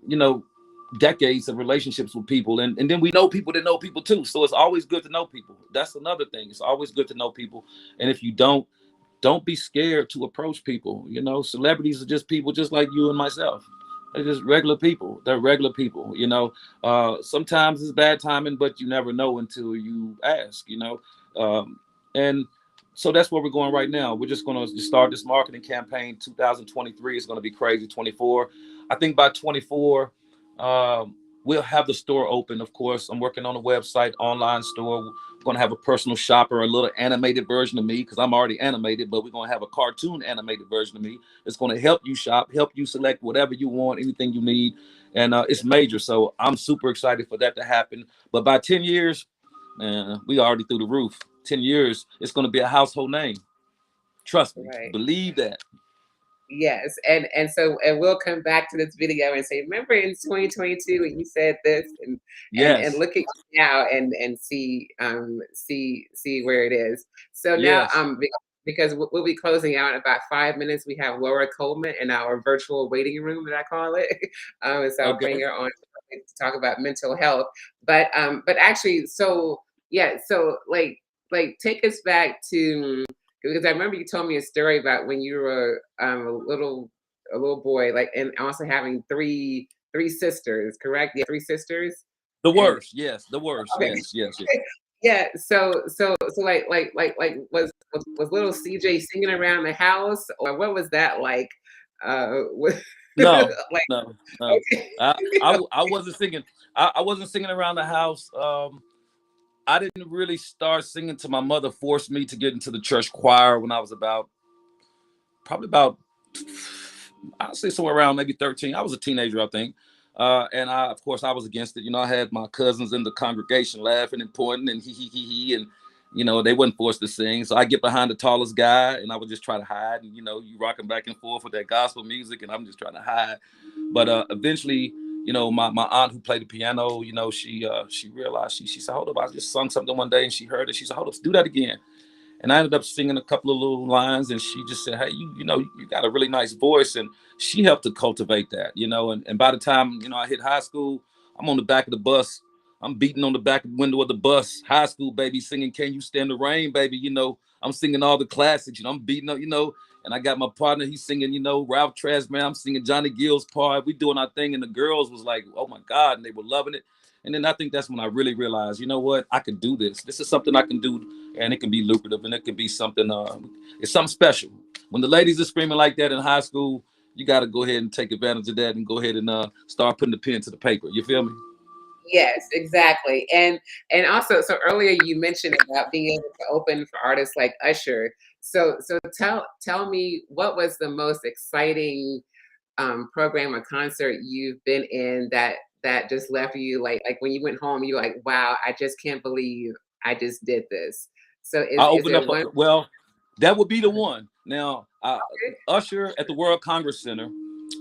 decades of relationships with people, and then we know people that know people too. So it's always good to know people. That's another thing. It's always good to know people. And if you don't be scared to approach people. Celebrities are just people just like you and myself. They're just regular people. They're regular people. Sometimes it's bad timing, but you never know until you ask. And so that's where we're going right now. We're just going to start this marketing campaign. 2023 is going to be crazy. 24, I think by 24, we'll have the store open. Of course, I'm working on a website, online store. We're going to have a personal shopper, a little animated version of me, because I'm already animated, but we're going to have a cartoon animated version of me. It's going to help you shop, help you select whatever you want, anything you need. And it's major. So I'm super excited for that to happen. But by 10 years, man, we already through the roof. 10 years, it's going to be a household name. Trust me. Right. Believe that. Yes, and we'll come back to this video and say, remember in 2022 when you said this, and Yes. look at you now, and see where it is. So now, Yes. because we'll be closing out in about 5 minutes. We have Laura Coleman in our virtual waiting room, that I call it. So I'll bring Okay. her on to talk about mental health. But actually, so yeah, so like take us back to, because I remember you told me a story about when you were a little boy, like, and also having three sisters, correct? Yeah, three sisters. The And worst. Yes. The worst. okay, Yes. Yes. Yes. yeah. So like was little CJ singing around the house, or what was that like? No. Like, No. No. okay. I wasn't singing. I wasn't singing around the house. I didn't really start singing till my mother forced me to get into the church choir when I was probably about, I'd say somewhere around maybe 13. I was a teenager, I think. And of course, I was against it. I had my cousins in the congregation laughing and pointing and he, and they wasn't forced to sing. So I get behind the tallest guy, and I would just try to hide. And you rocking back and forth with that gospel music, and I'm just trying to hide. But eventually, my aunt who played the piano, she realized, she said, hold up, I just sung something one day, and she heard it. She said, hold up, do that again. And I ended up singing a couple of little lines, and she just said, hey, you got a really nice voice. And she helped to cultivate that, and by the time, I hit high school, I'm on the back of the bus. I'm beating on the back window of the bus, high school, baby, singing Can You Stand the Rain, baby. I'm singing all the classics, I'm beating up, and I got my partner, he's singing, Ralph Tresman, I'm singing Johnny Gill's part. We doing our thing, and the girls was like, oh my God, and they were loving it. And then I think that's when I really realized, what, I could do this. This is something I can do, and it can be lucrative, and it can be something, it's something special. When the ladies are screaming like that in high school, you got to go ahead and take advantage of that and go ahead and start putting the pen to the paper. You feel me? Yes, exactly. And also, so earlier you mentioned about being able to open for artists like Usher. So tell me, what was the most exciting program or concert you've been in that just left you like when you went home, you're like, wow, I just can't believe I just did this. So I is opened there up, one? well, that would be the one. Now, Usher at the World Congress Center,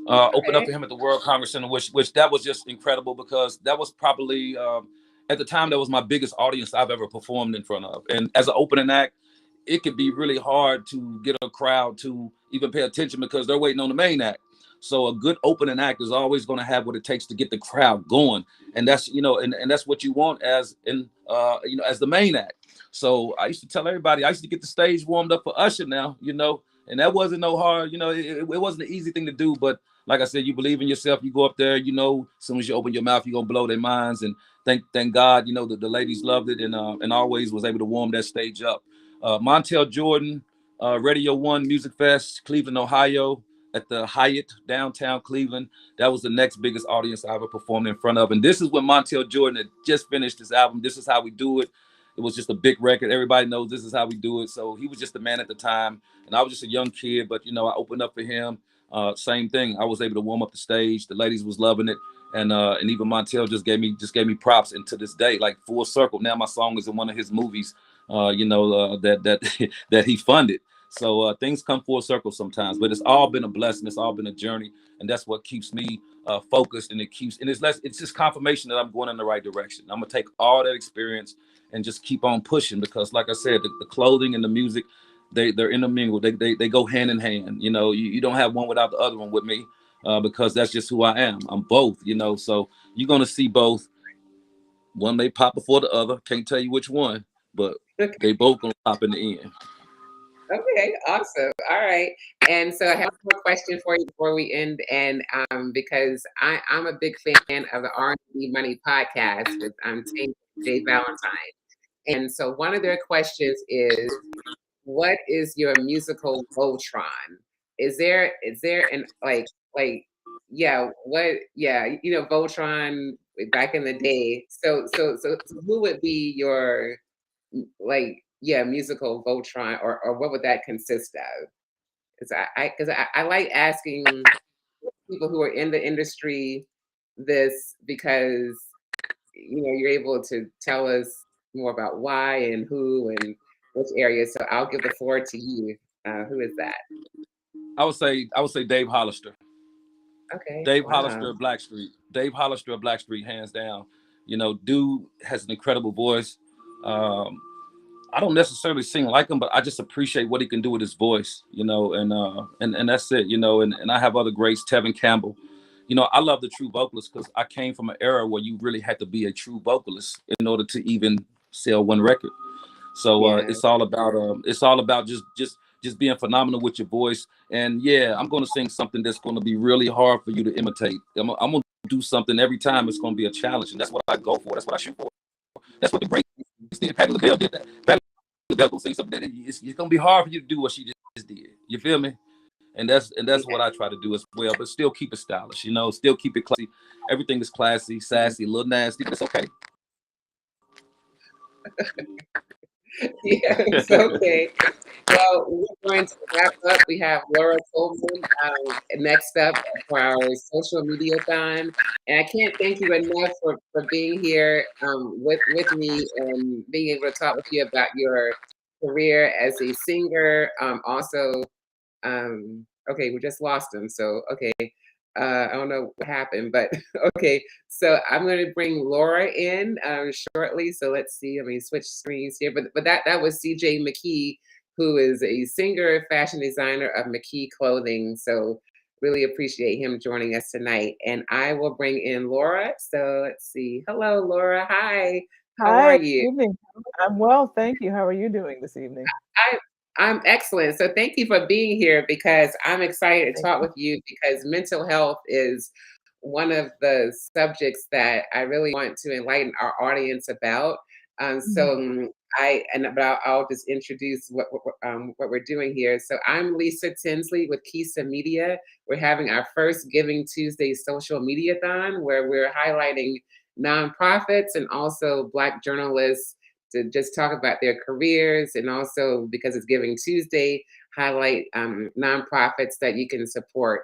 opened up Okay. for him at the World Congress Center, which that was just incredible because that was probably at the time that was my biggest audience I've ever performed in front of. And as an opening act, it could be really hard to get a crowd to even pay attention because they're waiting on the main act. So a good opening act is always going to have what it takes to get the crowd going, and that's and that's what you want as in as the main act. So I used to tell everybody I used to get the stage warmed up for Usher now, and that wasn't no hard, it wasn't an easy thing to do, but like I said, you believe in yourself, you go up there, as soon as you open your mouth, you're gonna blow their minds, and thank God, the ladies loved it, and always was able to warm that stage up. Montel Jordan, Radio One Music Fest, Cleveland, Ohio, at the Hyatt downtown Cleveland. That was the next biggest audience I ever performed in front of. And this is when Montel Jordan had just finished his album. This is how we do it. It was just a big record. Everybody knows this is how we do it. So he was just the man at the time. And I was just a young kid, but I opened up for him. Same thing. I was able to warm up the stage. The ladies was loving it. And even Montel just gave me props. And to this day, like full circle. Now my song is in one of his movies, that that he funded. So things come full circle sometimes, but it's all been a blessing. It's all been a journey, and that's what keeps me focused. And it's just confirmation that I'm going in the right direction. I'm gonna take all that experience and just keep on pushing because, like I said, the clothing and the music, they're intermingled. They go hand in hand. You don't have one without the other one with me, because that's just who I am. I'm both. So you're gonna see both. One may pop before the other. Can't tell you which one, but they both gonna pop in the end. Okay, awesome. All right. And so I have one more question for you before we end. And because I'm a big fan of the R&B Money podcast with Tank and Jay Valentine. And so one of their questions is, what is your musical Voltron? Is there an like Voltron back in the day. So who would be your musical Voltron, or what would that consist of? Because I like asking people who are in the industry this, because you're able to tell us more about why and who and which area. So I'll give the floor to you. Who is that? I would say Dave Hollister. Okay. Dave Wow. Hollister of Blackstreet. Dave Hollister of Blackstreet, hands down. Dude has an incredible voice. Um, I don't necessarily sing like him, but I just appreciate what he can do with his voice, and that's it, and I have other greats, Tevin Campbell. I love the true vocalists because I came from an era where you really had to be a true vocalist in order to even sell one record. So Yeah. it's all about just being phenomenal with your voice. And yeah, I'm gonna sing something that's gonna be really hard for you to imitate. I'm gonna do something every time. It's gonna be a challenge, and that's what I go for. That's what I shoot for. That's what the great did. Patti LaBelle did that. Patti LaBelle gonna say something that it's gonna be hard for you to do what she just did. You feel me? And that's Yeah. what I try to do as well. But still keep it stylish. Still keep it classy. Everything is classy, sassy, a little nasty. But it's okay. Yeah, it's okay. Well, we're going to wrap up. We have Laura Coleman next up for our social media-thon. And I can't thank you enough for being here with me and being able to talk with you about your career as a singer. Okay, we just lost him. So, okay. I don't know what happened, but okay. So I'm going to bring Laura in shortly. So let's see. Let me switch screens here. But that was CJ McKee, who is a singer, fashion designer of McKee Clothing. So really appreciate him joining us tonight. And I will bring in Laura. So let's see. Hello, Laura. Hi. How are Hi, you? good evening. I'm well, thank you. How are you doing this evening? I I'm excellent. So thank you for being here, because I'm excited to Thank talk you. with you, because mental health is one of the subjects that I really want to enlighten our audience about. Mhm. But I'll just introduce what we're doing here. So I'm Lisa Tinsley with KISA Media. We're having our first Giving Tuesday social media-thon, where we're highlighting nonprofits and also Black journalists to just talk about their careers, and also because it's Giving Tuesday, highlight nonprofits that you can support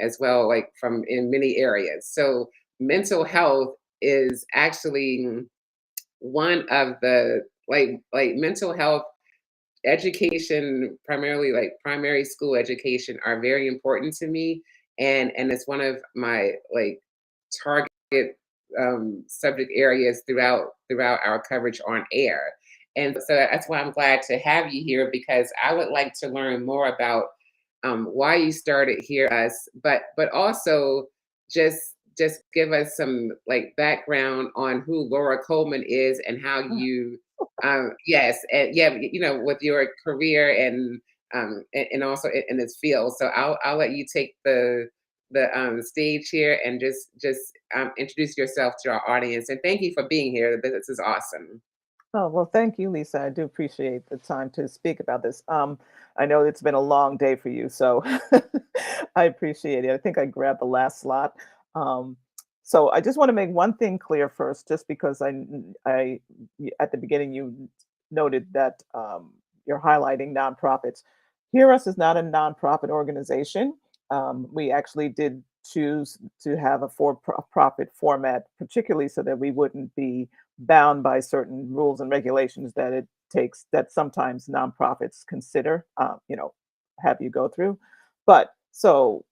as well, like from in many areas. So mental health is actually one of the like mental health education, primarily like primary school education, are very important to me, and it's one of my like target subject areas throughout our coverage on air. And so that's why I'm glad to have you here, because I would like to learn more about why you started here us, but also just give us some like background on who Laura Coleman is and how you yes, and yeah, with your career and also in this field. So I'll let you take the stage here and just introduce yourself to our audience. And thank you for being here. This is awesome. Oh, well, thank you, Lisa. I do appreciate the time to speak about this. I know it's been a long day for you, so I appreciate it. I think I grabbed the last slot. Um, so I just want to make one thing clear first, just because at the beginning you noted that you're highlighting nonprofits. Hear Us is not a nonprofit organization. We actually did choose to have a for-profit format, particularly so that we wouldn't be bound by certain rules and regulations that it takes that sometimes nonprofits consider, have you go through. But so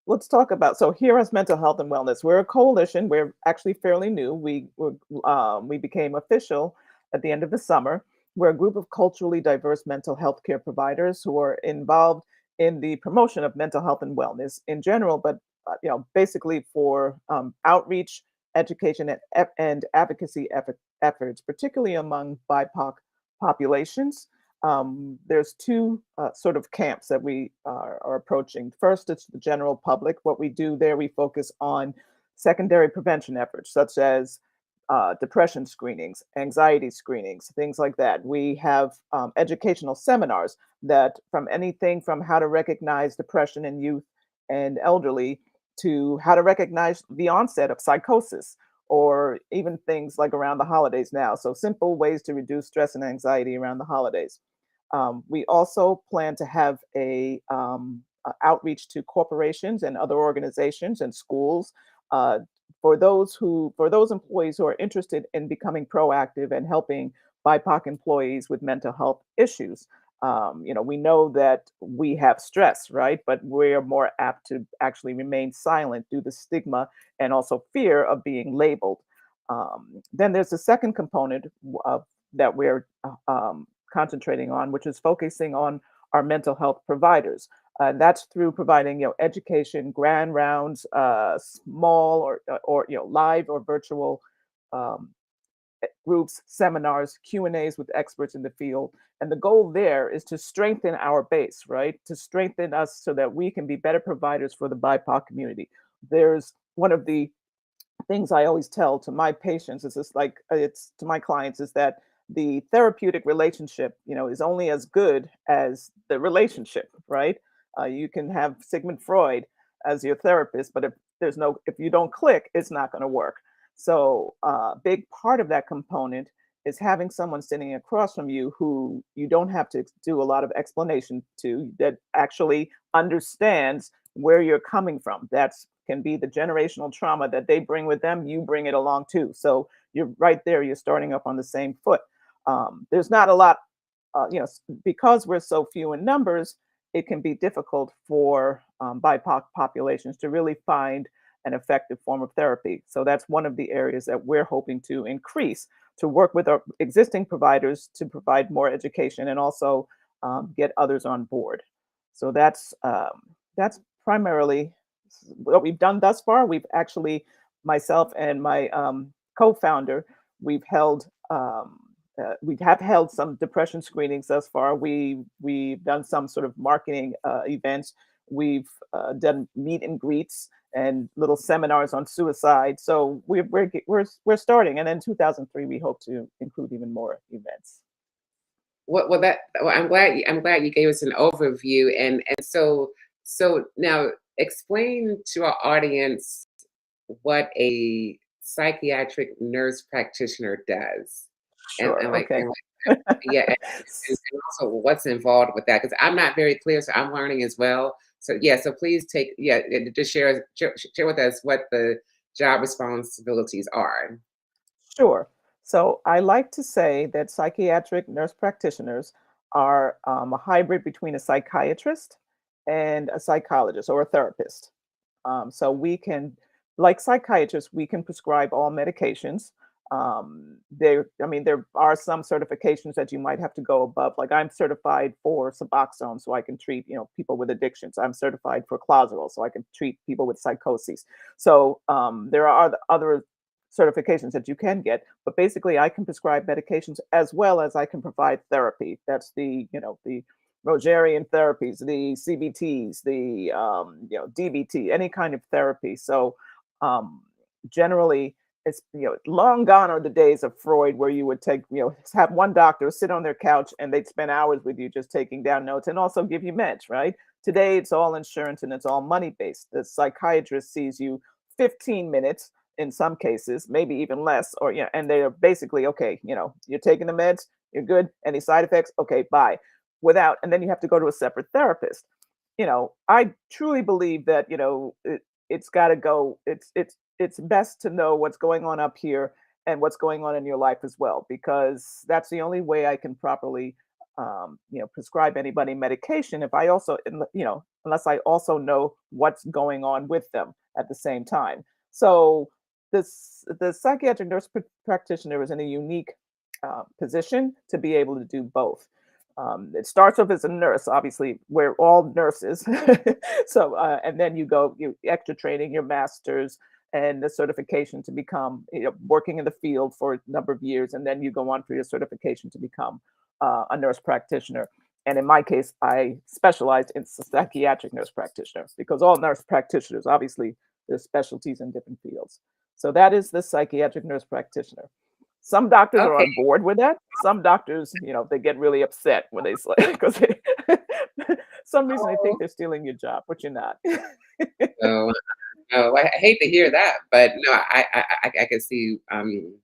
let's talk about Hear Us Mental Health and Wellness. We're a coalition. We're actually fairly new. We became official at the end of the summer. We're a group of culturally diverse mental health care providers who are involved in the promotion of mental health and wellness in general, but basically for outreach, education, and advocacy efforts, particularly among BIPOC populations. There's two sort of camps that we are approaching. First, it's the general public. What we do there, we focus on secondary prevention efforts, such as depression screenings, anxiety screenings, things like that. We have educational seminars that from anything from how to recognize depression in youth and elderly to how to recognize the onset of psychosis, or even things like around the holidays now. So simple ways to reduce stress and anxiety around the holidays. We also plan to have a outreach to corporations and other organizations and schools uh, for those employees who are interested in becoming proactive and helping BIPOC employees with mental health issues. We know that we have stress, right? But we're more apt to actually remain silent due to stigma and also fear of being labeled. Then there's a second component that we're concentrating on, which is focusing on our mental health providers. That's through providing, education, grand rounds, small or live or virtual um, groups, seminars, Q&As with experts in the field. And the goal there is to strengthen our base, right? To strengthen us so that we can be better providers for the BIPOC community. There's one of the things I always tell to my patients is this, like it's to my clients, is that the therapeutic relationship, is only as good as the relationship, right? You can have Sigmund Freud as your therapist, but if you don't click, it's not going to work. So a big part of that component is having someone sitting across from you who you don't have to do a lot of explanation to, that actually understands where you're coming from. That's can be the generational trauma that they bring with them. You bring it along too. So you're right there. You're starting up on the same foot. There's not a lot, because we're so few in numbers, it can be difficult for BIPOC populations to really find an effective form of therapy. So that's one of the areas that we're hoping to increase, to work with our existing providers to provide more education and also get others on board. So that's primarily what we've done thus far. We've actually, myself and my co-founder, we've held we have held some depression screenings thus far. We've done some sort of marketing events. We've done meet and greets and little seminars on suicide. So we're starting, and in 2003 we hope to include even more events. I'm glad you gave us an overview, and so now explain to our audience what a psychiatric nurse practitioner does? Sure. And Okay. like, yeah, and also what's involved with that? Because I'm not very clear, so I'm learning as well. So yeah, so please just share with us what the job responsibilities are. Sure. So I like to say that psychiatric nurse practitioners are a hybrid between a psychiatrist and a psychologist or a therapist. So we can, like psychiatrists, we can prescribe all medications. I mean, there are some certifications that you might have to go above. Like I'm certified for Suboxone, so I can treat, people with addictions. I'm certified for Clozaril, so I can treat people with psychoses. So there are other certifications that you can get, but basically, I can prescribe medications as well as I can provide therapy. That's the Rogerian therapies, the CBTs, the DBT, any kind of therapy. So um, generally, it's long gone are the days of Freud where you would take have one doctor sit on their couch and they'd spend hours with you just taking down notes and also give you meds. Right today, it's all insurance and it's all money based. The psychiatrist sees you 15 minutes in some cases, maybe even less, or and they're basically okay. You're taking the meds, you're good. Any side effects? Okay, bye without, and then you have to go to a separate therapist. I truly believe that it's got to go. It's best to know what's going on up here and what's going on in your life as well, because that's the only way I can properly prescribe anybody medication. If I also unless I also know what's going on with them at the same time. So the psychiatric nurse practitioner is in a unique position to be able to do both. It starts off as a nurse, obviously, we're all nurses. So, and then you extra training, your master's, and the certification to become, working in the field for a number of years. And then you go on for your certification to become a nurse practitioner. And in my case, I specialized in psychiatric nurse practitioner because all nurse practitioners, obviously, there's specialties in different fields. So that is the psychiatric nurse practitioner. Some doctors are Okay. on board with that. Some doctors, they get really upset when they say because some reason they think Oh, they're stealing your job, but you're not. no, no, I hate to hear that, but no, I can see. I mean,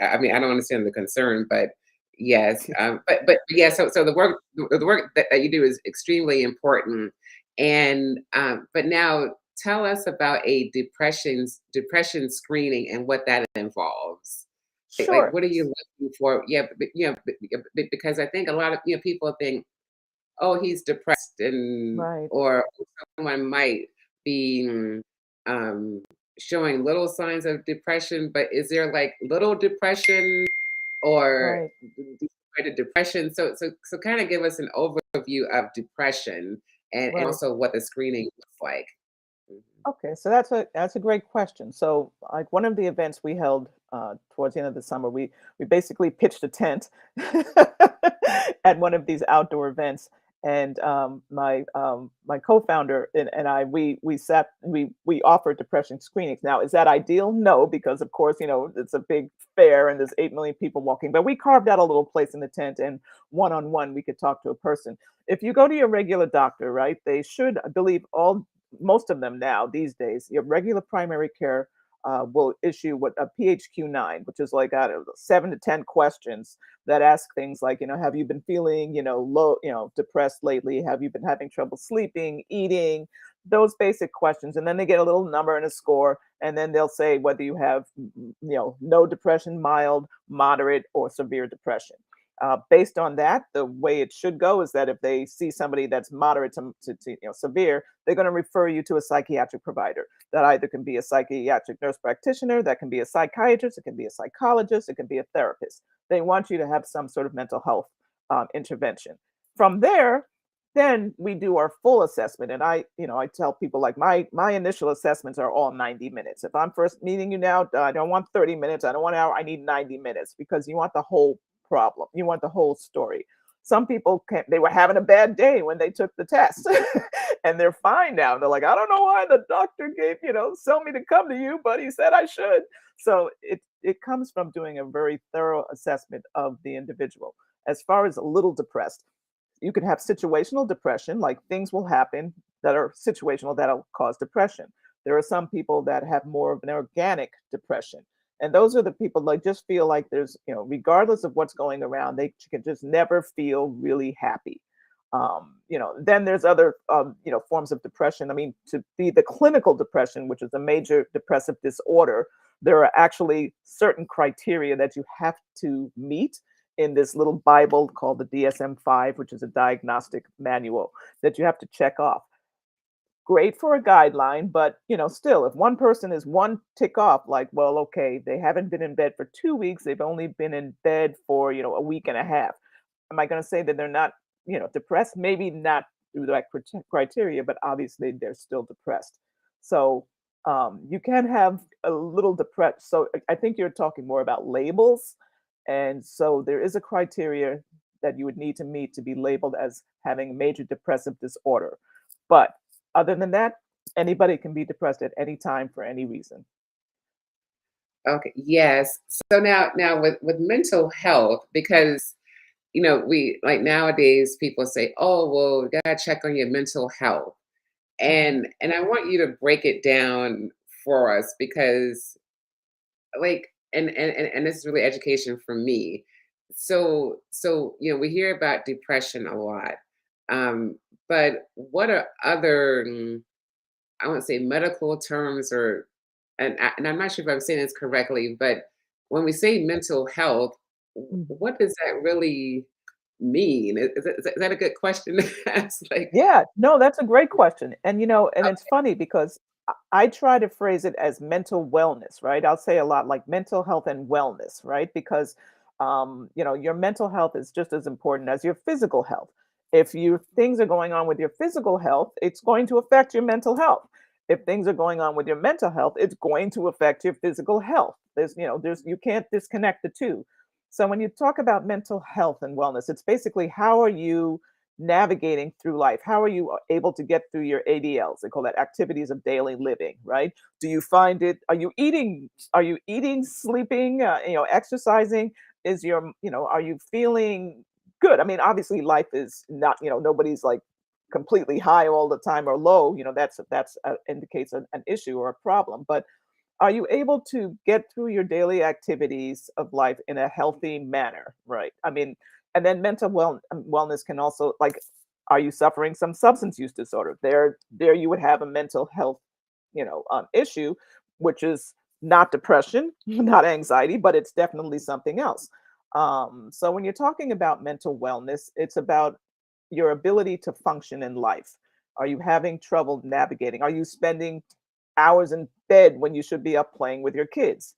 I don't understand the concern, but yes, but yeah. So the work that you do is extremely important, and but now tell us about a depression screening and what that involves. Like, Sure. what are you looking for? Yeah, because I think a lot of people think, oh, he's depressed, and Right. or someone might be um, showing little signs of depression, but is there like little depression or Right. greater depression? So kind of give us an overview of depression and Right. also what the screening looks like. Mhm. Okay, so that's a great question. So, like one of the events we held towards the end of the summer, we basically pitched a tent at one of these outdoor events, and my co-founder and I we offered depression screenings. Now, is that ideal? No, because of course it's a big fair and there's 8 million people walking. But we carved out a little place in the tent, and one on one we could talk to a person. If you go to your regular doctor, right, they should, I believe, all most of them now these days, your regular primary care will issue what a PHQ-9, which is like I don't know, 7 to 10 questions that ask things like, have you been feeling, low, depressed lately? Have you been having trouble sleeping, eating? Those basic questions, and then they get a little number and a score, and then they'll say whether you have, no depression, mild, moderate, or severe depression. Based on that, the way it should go is that if they see somebody that's moderate to severe, they're going to refer you to a psychiatric provider. That either can be a psychiatric nurse practitioner, that can be a psychiatrist, it can be a psychologist, it can be a therapist. They want you to have some sort of mental health intervention. From there, then we do our full assessment, and I tell people like my initial assessments are all 90 minutes. If I'm first meeting you now, I don't want 30 minutes, I don't want an hour, I need 90 minutes because you want the whole problem. You want the whole story. Some people can't, they were having a bad day when they took the test and they're fine now. They're like, I don't know why the doctor gave, tell me to come to you, but he said I should. So it comes from doing a very thorough assessment of the individual. As far as a little depressed, you can have situational depression, like things will happen that are situational that'll cause depression. There are some people that have more of an organic depression. And those are the people like just feel like there's, regardless of what's going around, they can just never feel really happy. Then there's other, forms of depression. I mean, to be the clinical depression, which is a major depressive disorder, there are actually certain criteria that you have to meet in this little Bible called the DSM-5, which is a diagnostic manual that you have to check off. Great for a guideline, but still, if one person is one tick off, like, well, okay, they haven't been in bed for 2 weeks, they've only been in bed for a week and a half. Am I going to say that they're not, depressed? Maybe not through that criteria, but obviously they're still depressed. So you can have a little depressed. So I think you're talking more about labels, and so there is a criteria that you would need to meet to be labeled as having major depressive disorder. But other than that, anybody can be depressed at any time for any reason. Okay, yes. So now with mental health, because we like nowadays people say, oh, well, you gotta check on your mental health. Mhm. And I want you to break it down for us because like and this is really education for me. So we hear about depression a lot. Um, but what are other I won't say medical terms or and I'm not sure if I'm saying this correctly, but when we say mental health, Mhm. what does that really mean? Is that a good question to ask? Like, Yeah, no, that's a great question. And and it's funny because I try to phrase it as mental wellness, right? I'll say a lot like mental health and wellness, right? Because your mental health is just as important as your physical health. If things are going on with your physical health, it's going to affect your mental health. If things are going on with your mental health, it's going to affect your physical health. There's you can't disconnect the two. So when you talk about mental health and wellness, it's basically how are you navigating through life? How are you able to get through your ADLs? They call that activities of daily living, right? Do you find it? Are you eating? Are you eating, sleeping? Exercising? Is are you feeling good? I mean, obviously, life is not. Nobody's like completely high all the time or low. That's indicates an issue or a problem. But are you able to get through your daily activities of life in a healthy manner, right? I mean, and then wellness can also like, are you suffering some substance use disorder? There you would have a mental health, issue, which is not depression, not anxiety, but it's definitely something else. So when you're talking about mental wellness, it's about your ability to function in life. Are you having trouble navigating? Are you spending hours in bed when you should be up playing with your kids?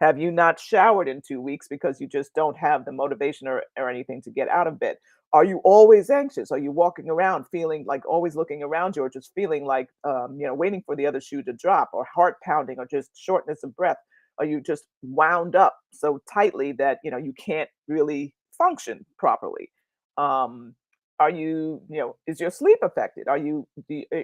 Have you not showered in 2 weeks because you just don't have the motivation or anything to get out of bed? Are you always anxious? Are you walking around feeling like always looking around you or just feeling like, waiting for the other shoe to drop or heart pounding or just shortness of breath? Are you just wound up so tightly that, you can't really function properly? Um, is your sleep affected? Are you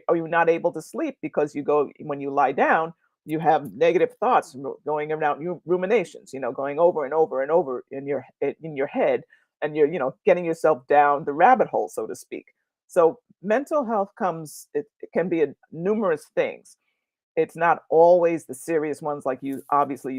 not able to sleep because when you lie down, you have negative thoughts going around, ruminations, going over and over and over in your head, and you're, getting yourself down the rabbit hole, so to speak. So mental health it can be numerous things. It's not always the serious ones like you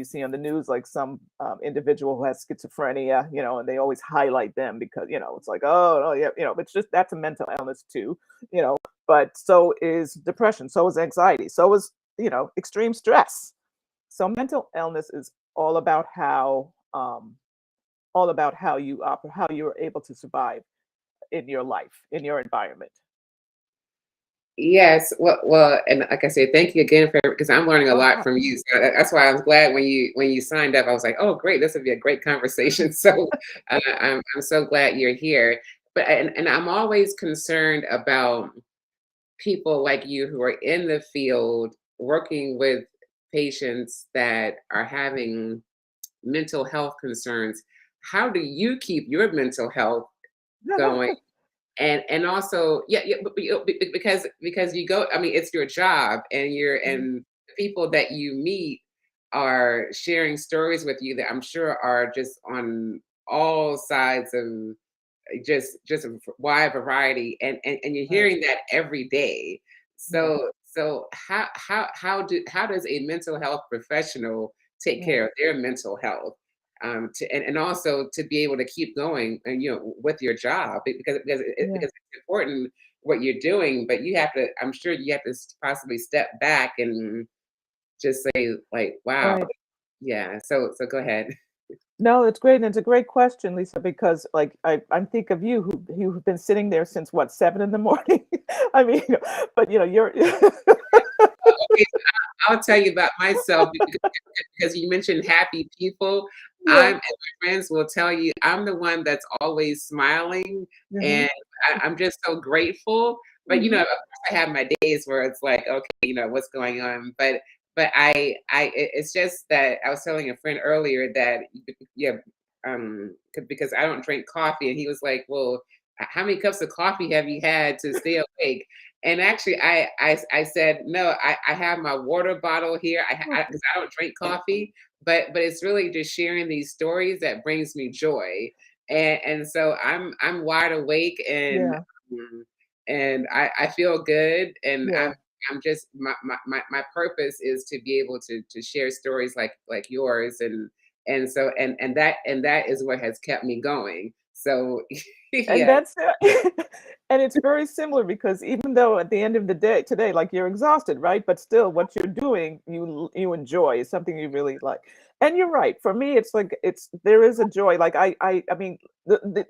see on the news, like some individual who has schizophrenia, and they always highlight them because it's like, oh no, yeah, it's just that's a mental illness too, you know. But so is depression, so is anxiety, so is extreme stress. So mental illness is all about how how you're able to survive in your life, in your environment. yes, well, and like I said, thank you again for because I'm learning a Oh, lot yeah. from you. So that's why I was glad when you signed up. I was like, oh, great, this would be a great conversation. So I'm so glad you're here. But and I'm always concerned about people like you who are in the field working with patients that are having mental health concerns. How do you keep your mental health going? And also because you go, I mean, it's your job and Mhm. the people that you meet are sharing stories with you that I'm sure are just on all sides of just a wide variety, and you're Right. hearing that every day. Yeah. So how does a mental health professional take Yeah. care of their mental health. And also to be able to keep going and with your job Yeah. because it's important what you're doing, but you have to, I'm sure you have to possibly step back and just say like, wow, Right. yeah. So go ahead. No, it's great, and it's a great question, Lisa, because like I think of you who've been sitting there since what, 7 in the morning. I mean, but you're Okay, so I'll tell you about myself because you mentioned happy people. yeah. And my friends will tell you I'm the one that's always smiling, Hmm. and I'm just so grateful. But Hmm. of course, I have my days where it's like, okay, what's going on. But it's just that I was telling a friend earlier that yeah, because I don't drink coffee, and he was like, well, how many cups of coffee have you had to stay awake? And actually, I said no. I have my water bottle here. Because I don't drink coffee, but it's really just sharing these stories that brings me joy, and so I'm wide awake Yeah. um, and I feel good, and Yeah. I'm just my purpose is to be able to share stories like yours, and that is what has kept me going. So And yeah. that's and it's very similar because even though at the end of the day today, like you're exhausted, right? But still what you're doing, you enjoy. It's something you really like. And you're right. For me, it's like there is a joy. Like I mean,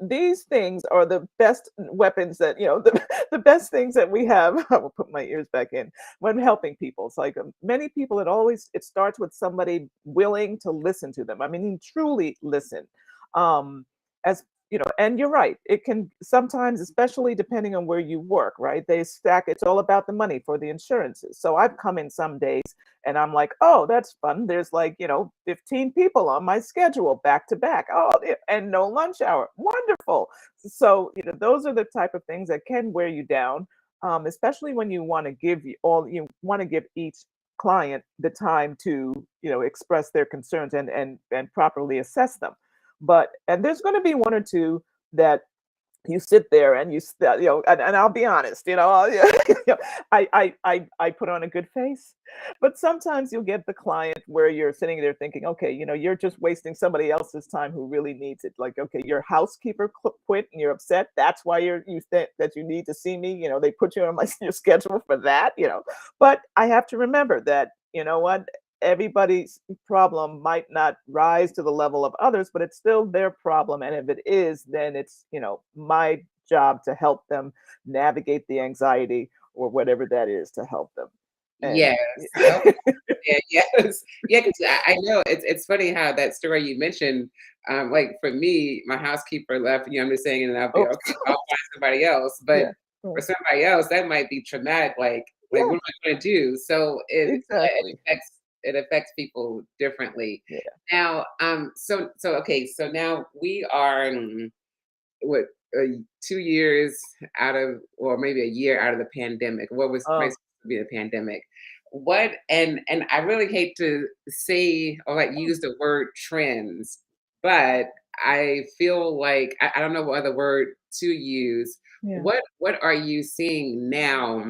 these things are the best weapons that, the best things that we have. I will put my ears back in when helping people. It's like many people, it starts with somebody willing to listen to them. I mean, truly listen. As and you're right. It can sometimes, especially depending on where you work, right? They stack, it's all about the money for the insurances. So I've come in some days and I'm like, oh, that's fun. There's like, 15 people on my schedule back to back. Oh, and no lunch hour. Wonderful. So, those are the type of things that can wear you down, especially when you want to give each client the time to, express their concerns and properly assess them. And there's going to be one or two that you sit there and and I'll be honest, I put on a good face, but sometimes you'll get the client where you're sitting there thinking, okay, you're just wasting somebody else's time who really needs it. Like, okay, your housekeeper quit and you're upset. That's why you think that you need to see me. They put you on your schedule for that. But I have to remember that, what, everybody's problem might not rise to the level of others, but it's still their problem. And if it is, then it's, my job to help them navigate the anxiety or whatever that is to help them. And Yes. Okay. Yeah, yes. Yeah, 'cause I know it's funny how that story you mentioned, like for me, my housekeeper left, I'm just saying, and I'll be oops, okay, I'll find somebody else. But yeah, for right. somebody else, that might be traumatic. Like Yeah, what am I gonna do? So exactly. it affects people differently. Yeah. Now, so okay, so now we are what 2 years out of, or maybe a year out of the pandemic. What was right Oh, supposed to be the pandemic? What and I really hate to say or like oh, use the word trends, but I feel like I don't know what other word to use. yeah. What are you seeing now,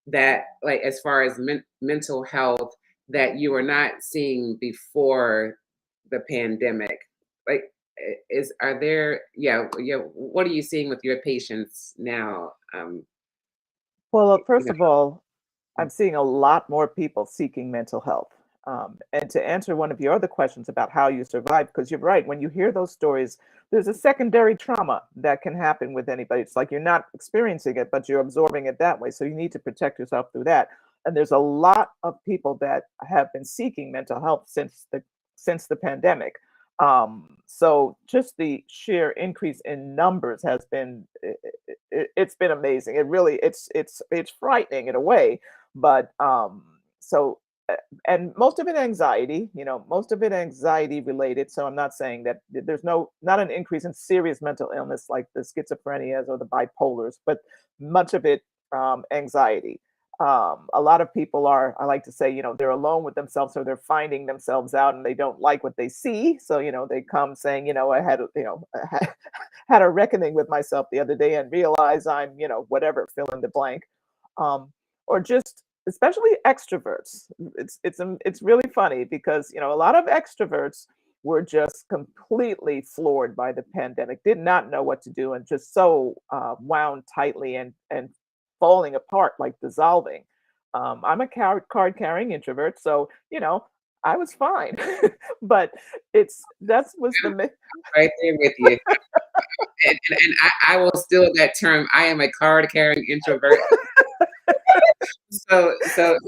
that like as far as mental health that you were not seeing before the pandemic? Like is are there yeah, what are you seeing with your patients now? Well, You first know, of all, I'm seeing a lot more people seeking mental health. And to answer one of your other questions about how you survive, because you're right, when you hear those stories, there's a secondary trauma that can happen with anybody. It's like you're not experiencing it, but you're absorbing it that way. So you need to protect yourself through that. And there's a lot of people that have been seeking mental health since the pandemic. So just the sheer increase in numbers has been it's been amazing. It really it's frightening in a way, but so and most of it anxiety, most of it anxiety related. So I'm not saying that there's not an increase in serious mental illness like the schizophrenias or the bipolars, but much of it anxiety. A lot of people are, I like to say, they're alone with themselves, so they're finding themselves out and they don't like what they see. So, they come saying, I had, had a reckoning with myself the other day and realize I'm, whatever, fill in the blank. Or just especially extroverts. It's really funny because a lot of extroverts were just completely floored by the pandemic, did not know what to do, and just so wound tightly and falling apart, like dissolving. I'm a card carrying introvert, so I was fine, but that was the Right there with you. And I will steal that term. I am a card carrying introvert. So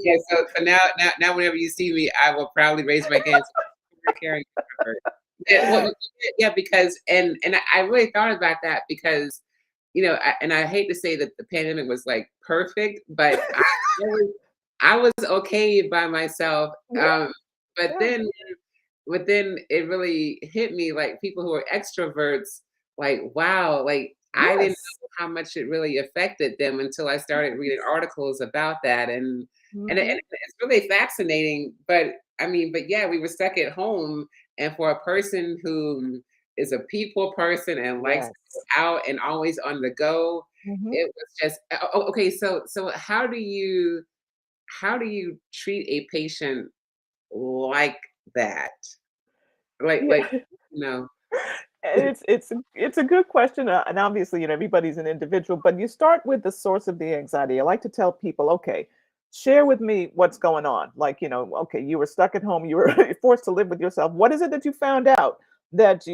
yeah, so now whenever you see me, I will probably raise my hand. Card carrying introvert. Yeah, well, yeah, because I really thought about that because and I hate to say that the pandemic was like perfect, but I was okay by myself. Yeah, But yeah, then it really hit me like people who are extroverts, like, wow, like I didn't yes. know how much it really affected them until I started reading articles about that. And Mhm. it's really fascinating. But I mean, but yeah, we were stuck at home. And for a person who is a people person and likes to Yes. go out and always on the go, Mhm. it was just okay. So how do you treat a patient like that? Like, Yeah. you know It's a good question, and obviously, everybody's an individual. But you start with the source of the anxiety. I like to tell people, okay, share with me what's going on. Like, okay, you were stuck at home, you were forced to live with yourself. What is it that you found out that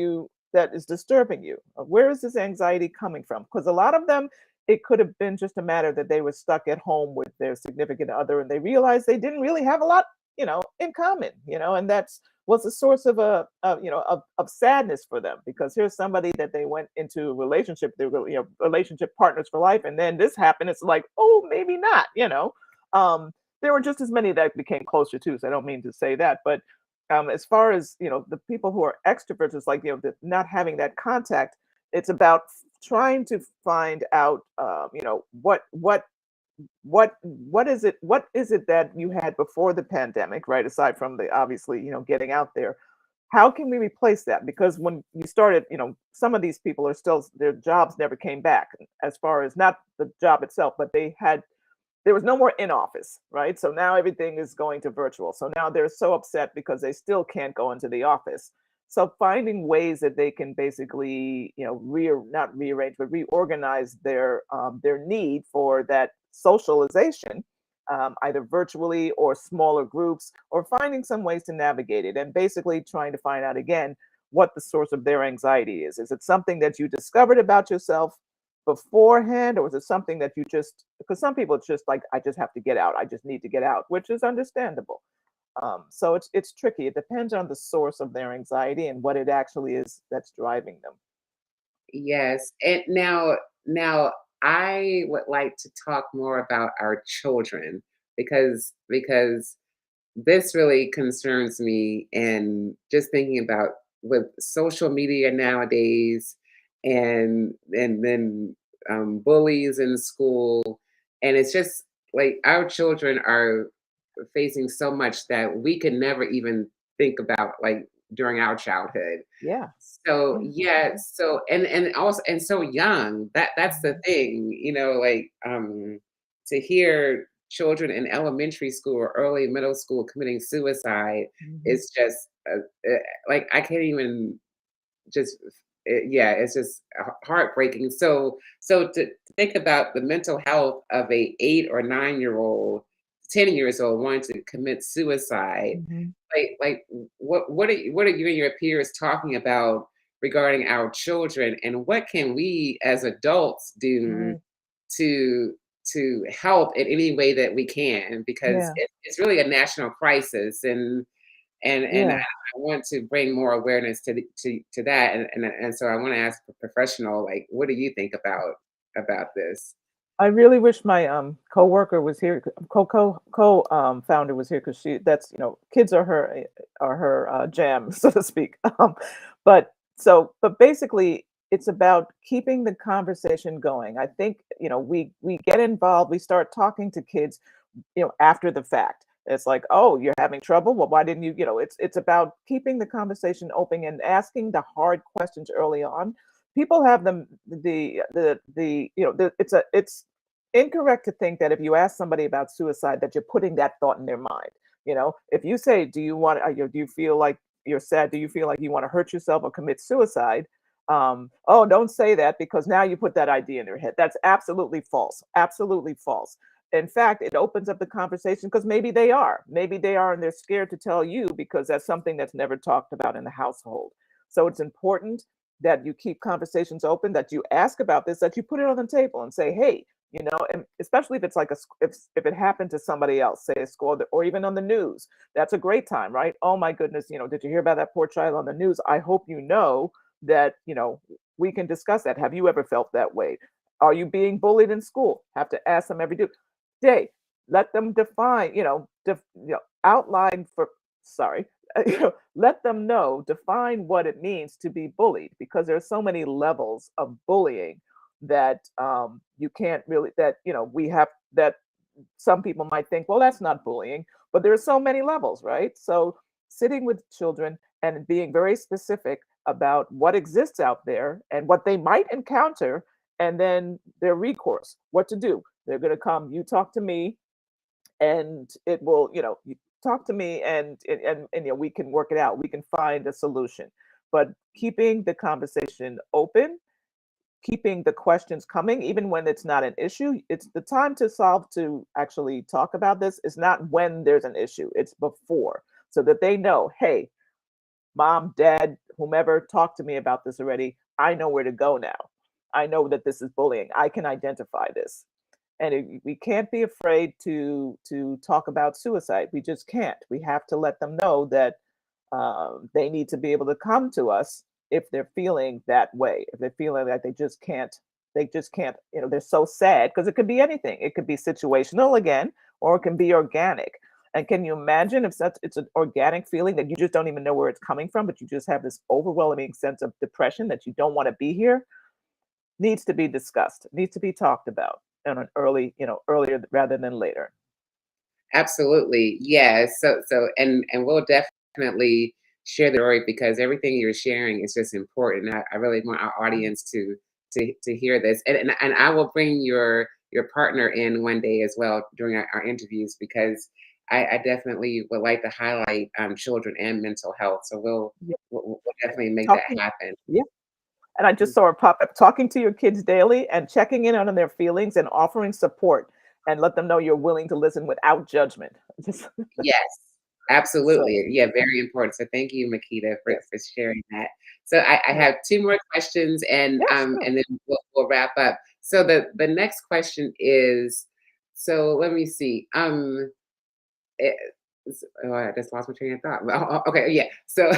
is disturbing you? Where is this anxiety coming from? Because a lot of them, it could have been just a matter that they were stuck at home with their significant other, and they realized they didn't really have a lot, in common. And that's was a source of of sadness for them, because here's somebody that they went into a relationship, they were relationship partners for life, and then this happened. It's like, oh, maybe not. There were just as many that became closer too, so I don't mean to say that, but as far as the people who are extroverts, it's like not having that contact. It's about trying to find out what is it that you had before the pandemic, right? Aside from the obviously, getting out there, how can we replace that? Because when you started, some of these people are still, their jobs never came back, as far as not the job itself, but there was no more in office, right? So now everything is going to virtual. So now they're so upset because they still can't go into the office. So finding ways that they can basically, not rearrange, but reorganize their need for that socialization, either virtually or smaller groups, or finding some ways to navigate it, and basically trying to find out again what the source of their anxiety is. Is it something that you discovered about yourself beforehand, or is it something that you just, because some people it's just like, I just have to get out, I just need to get out, which is understandable. So it's tricky. It depends on the source of their anxiety and what it actually is that's driving them. yes. And now I would like to talk more about our children because this really concerns me, and just thinking about with social media nowadays, and then bullies in school, and it's just like our children are facing so much that we could never even think about, like during our childhood. Yeah. So Yeah. yeah, so and also and so young. That's the Mhm. thing, like to hear children in elementary school or early middle school committing suicide Mhm. is just like I can't even just yeah, it's just heartbreaking. So to think about the mental health of a 8 or 9 year old, 10 years old wanting to commit suicide, Mhm. like what are you and your peers talking about regarding our children, and what can we as adults do Right. to help in any way that we can, because Yeah. it's really a national crisis, and I Yeah. want to bring more awareness to that, and so I want to ask a professional, like, what do you think about this? I really wish my coworker was here, founder was here, because that's kids are her jam, so to speak. But basically it's about keeping the conversation going. I think we get involved, we start talking to kids after the fact. It's like, oh, you're having trouble. Well, why didn't you? It's about keeping the conversation open and asking the hard questions early on. People have them the it's incorrect to think that if you ask somebody about suicide, that you're putting that thought in their mind. You know, if you say, "Do you want? Do you feel like you're sad? Do you feel like you want to hurt yourself or commit suicide?" Oh, don't say that because now you put that idea in their head. That's absolutely false. Absolutely false. In fact, it opens up the conversation because maybe they are, and they're scared to tell you because that's something that's never talked about in the household. So it's important that you keep conversations open, that you ask about this, that you put it on the table and say, "Hey, you know," and especially if it's like if it happened to somebody else, say a school or even on the news, that's a great time, right? Oh my goodness, did you hear about that poor child on the news? I hope you know that, we can discuss that. Have you ever felt that way? Are you being bullied in school? Have to ask them every day. Let them define, outline for, sorry, let them know, define what it means to be bullied, because there's so many levels of bullying that you can't really, that, we have, that some people might think, well, that's not bullying, but there are so many levels, right? So sitting with children and being very specific about what exists out there and what they might encounter, and then their recourse, what to do. They're going to come, you talk to me, and it will, you talk to me, and we can work it out. We can find a solution. But keeping the conversation open, keeping the questions coming, even when it's not an issue. It's the time to solve, to actually talk about this is not when there's an issue, it's before, so that they know, hey, mom, dad, whomever talked to me about this already. I know where to go now. I know that this is bullying. I can identify this. And we can't be afraid to talk about suicide. We just can't. We have to let them know that they need to be able to come to us if they're feeling that way. If they're feeling like they just can't. They're so sad, because it could be anything. It could be situational again, or it can be organic. And can you imagine if it's an organic feeling that you just don't even know where it's coming from, but you just have this overwhelming sense of depression that you don't want to be here? Needs to be discussed, needs to be talked about on an earlier rather than later. Absolutely. Yeah. And we'll definitely share the story, because everything you're sharing is just important. I really want our Mhm. audience to hear this. And I will bring your partner in one day as well during our interviews, because I definitely would like to highlight children and mental health. So Yeah. we'll definitely make that Talking, happen. yeah. And I just saw a pop up, talking to your kids daily and checking in on their feelings and offering support, and let them know you're willing to listen without judgment. Just Yes, so, absolutely. Yeah, very important. So thank you, Makita, yes. for sharing that. So I Yeah. have two more questions, Yeah, sure. and then we'll wrap up. So the next question is, so let me see. It, oh, I just lost my train of thought. Well, okay, yeah. So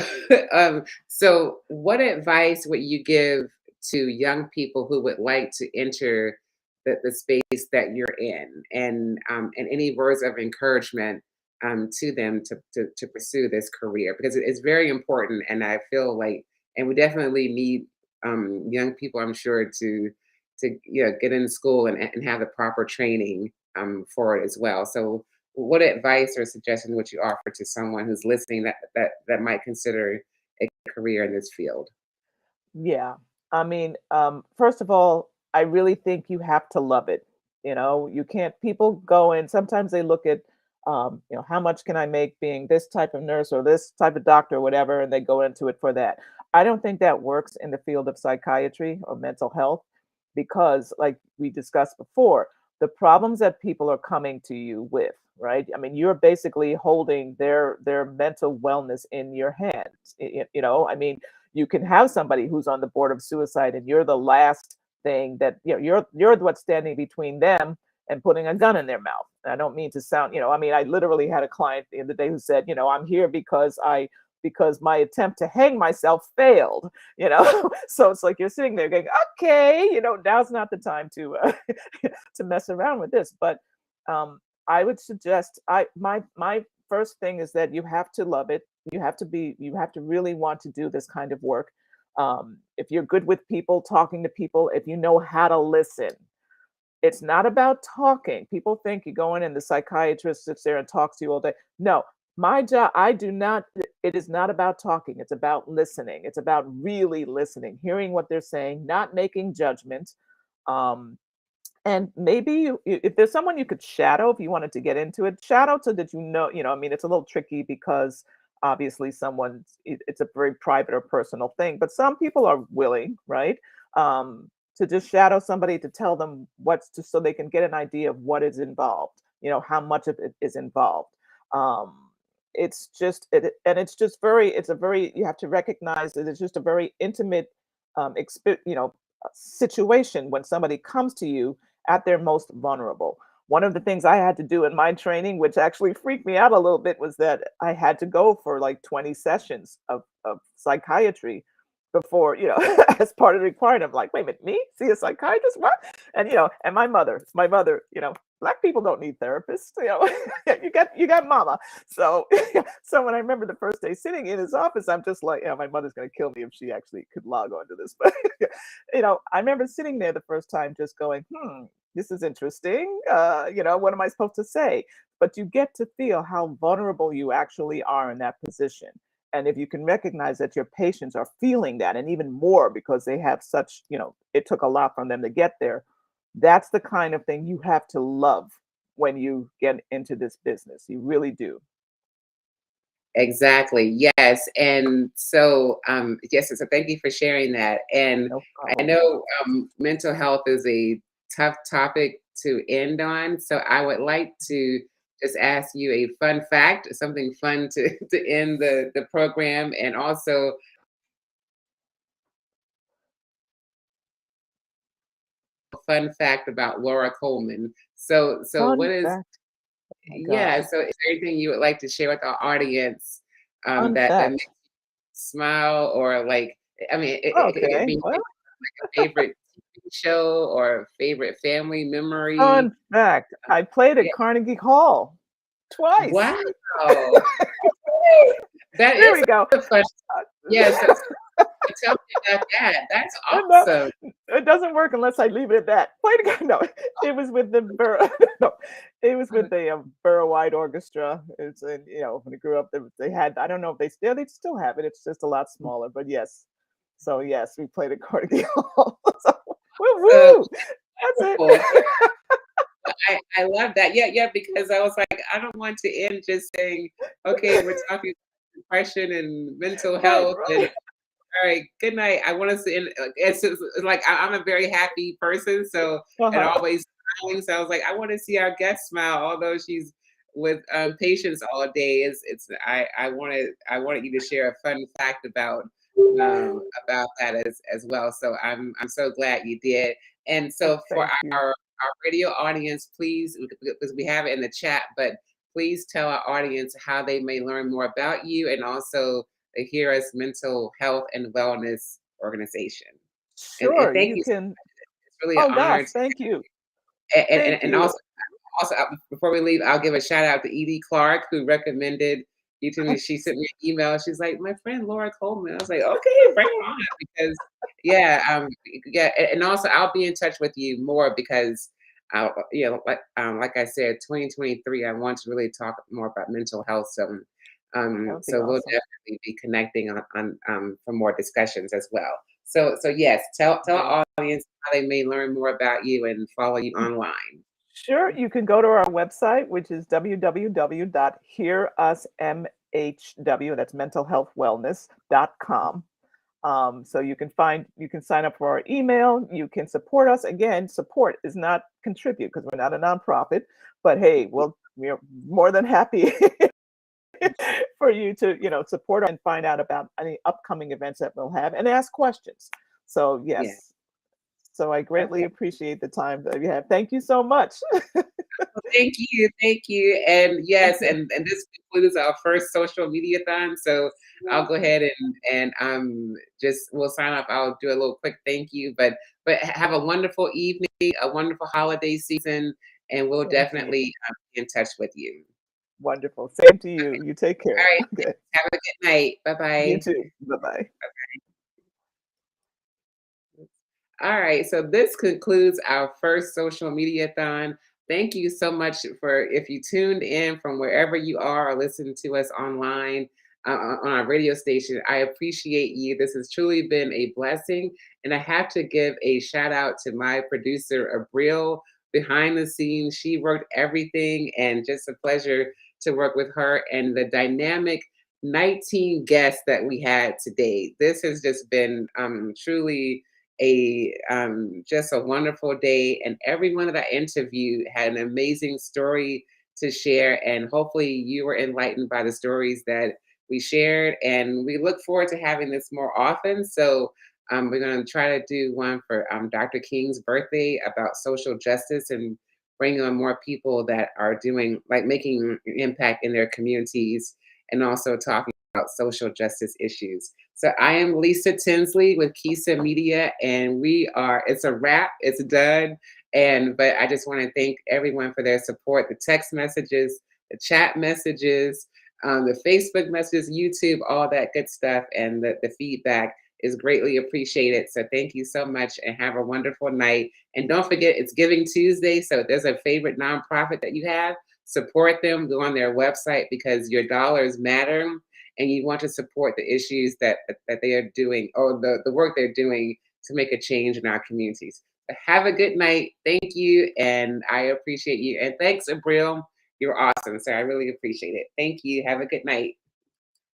so what advice would you give to young people who would like to enter the space that you're in, and any words of encouragement to them to pursue this career, because it's very important, and I feel like, and we definitely need young people, I'm sure, to get in school and have the proper training for it as well. So what advice or suggestion would you offer to someone who's listening that might consider a career in this field? Yeah. I mean, first of all, I really think you have to love it. You can't, people go in, sometimes they look at, how much can I make being this type of nurse or this type of doctor or whatever, and they go into it for that. I don't think that works in the field of psychiatry or mental health, because, like we discussed before, the problems that people are coming to you with, right? I mean, you're basically holding their mental wellness in your hands. I mean, you can have somebody who's on the board of suicide, and you're the last thing that, you're what's standing between them and putting a gun in their mouth. And I don't mean to sound, I mean, I literally had a client the other day who said, I'm here because my attempt to hang myself failed. So it's like you're sitting there going, okay, now's not the time to to mess around with this. But I would suggest, my first thing is that you have to love it. You have to really want to do this kind of work. If you're good with people, talking to people, if you know how to listen. It's not about talking. People think you go in and the psychiatrist sits there and talks to you all day. No, my job, I do not, it is not about talking. It's about listening. It's about really listening, hearing what they're saying, not making judgments. Um, And maybe if there's someone you could shadow, if you wanted to get into it, shadow so that I mean, it's a little tricky because obviously it's a very private or personal thing, but some people are willing, right? To just shadow somebody to tell them so they can get an idea of what is involved, how much of it is involved. Um, it's just you have to recognize that it's just a very intimate, situation when somebody comes to you at their most vulnerable. One of the things I had to do in my training, which actually freaked me out a little bit, was that I had to go for like 20 sessions of psychiatry before, as part of the requirement. I'm like, wait a minute, me? See a psychiatrist? What? And and my mother, black people don't need therapists. You got mama. So so when I remember the first day sitting in his office, I'm just like, my mother's gonna kill me if she actually could log on to this. But I remember sitting there the first time just going, this is interesting. What am I supposed to say? But you get to feel how vulnerable you actually are in that position. And if you can recognize that your patients are feeling that, and even more because they have such, it took a lot from them to get there, that's the kind of thing you have to love when you get into this business. You really do. Exactly. Yes. And so, yes, so thank you for sharing that. And No I problem. know mental health is a tough topic to end on. So I would like to just ask you a fun fact, something fun to, to end the program, and also a fun fact about Laura Coleman. So Fun what is, fact. Oh my yeah, gosh. so is there anything you would like to share with our audience Fun that fact. smile, or like, I mean, it could Okay. be Well, a favorite TV show or favorite family memory. fun fact. I played Yeah. at Carnegie Hall twice. Wow. That There is we go. a fun. Yes. So, so tell me about that. That's No, awesome. it doesn't work unless I leave it at that. Play the guy. No, it was with the borough. No, it was with the borough-wide orchestra. It's when I grew up, they had. I don't know if they still have it. It's just a lot smaller, but yes. So yes, we played at Carnegie Hall. So, woo So woo. That's wonderful. it. I love that. Yeah, yeah, because I was like, I don't want to end just saying, okay, we're talking depression and mental Right, health, and right. all right, good night. I want us to end. It's like I'm a very happy person, so and Uh-huh. always smiling. So I was like, I want to see our guest smile, although she's with patients all day. It's I wanted you to share a fun fact about that as well. So I'm so glad you did. And Well, so for thank you. our radio audience, please, because we have it in the chat, but please tell our audience how they may learn more about you, and also the Heroes Mental Health and Wellness Organization. And Sure, thank you you so can. much. It's really an Oh honor gosh, to, thank you. and, Thank and you. also before we leave, I'll give a shout out to Edie Clark, who recommended you to me. She sent me an email. She's like, my friend Laura Coleman. I was like, okay, bring her on, because yeah, yeah, and also I'll be in touch with you more because like I said, 2023, I want to really talk more about mental health. So That would be so we'll awesome. definitely be connecting on for more discussions as well. So yes, tell Great. our audience how they may learn more about you and follow you online. Sure, you can go to our website, which is www.hearusmhw, that's mentalhealthwellness.com. So you can sign up for our email. You can support us. Again, support is not contribute because we're not a nonprofit. But hey, well, we're more than happy for you to support and find out about any upcoming events that we'll have and ask questions. So Yeah. yes, so I greatly Okay. appreciate the time that you have. Thank you so much. Well, thank you, and yes, and this concludes our first social media-thon. So I'll go ahead and just we'll sign off. I'll do a little quick thank you, but have a wonderful evening, a wonderful holiday season, and we'll Same to you. definitely be in touch with you. Wonderful. Same to you. You take All care. right, Okay. have a good night. Bye You bye. too. Bye bye. All right, so this concludes our first social media-thon. Thank you so much for if you tuned in from wherever you are or listening to us online. on our radio station. I appreciate you. This has truly been a blessing. And I have to give a shout out to my producer, Abril, behind the scenes. She worked everything, and just a pleasure to work with her and the dynamic 19 guests that we had today. This has just been truly a just a wonderful day, and everyone that I interviewed had an amazing story to share, and hopefully you were enlightened by the stories that we shared, and we look forward to having this more often. So we're going to try to do one for Dr. King's birthday about social justice, and bring on more people that are doing, like, making an impact in their communities, and also talking about social justice issues. So I am Lisa Tinsley with KISA Media, and it's a wrap, it's done. But I just want to thank everyone for their support, the text messages, the chat messages, the Facebook messages, YouTube, all that good stuff, and the feedback is greatly appreciated. So thank you so much, and have a wonderful night. And don't forget, it's Giving Tuesday. So if there's a favorite nonprofit that you have, support them, go on their website, because your dollars matter, and you want to support the issues that they are doing, or the work they're doing to make a change in our communities. Have a good night. Thank you, and I appreciate you. And thanks, Abril. You're awesome, sir. I really appreciate it. Thank you. Have a good night.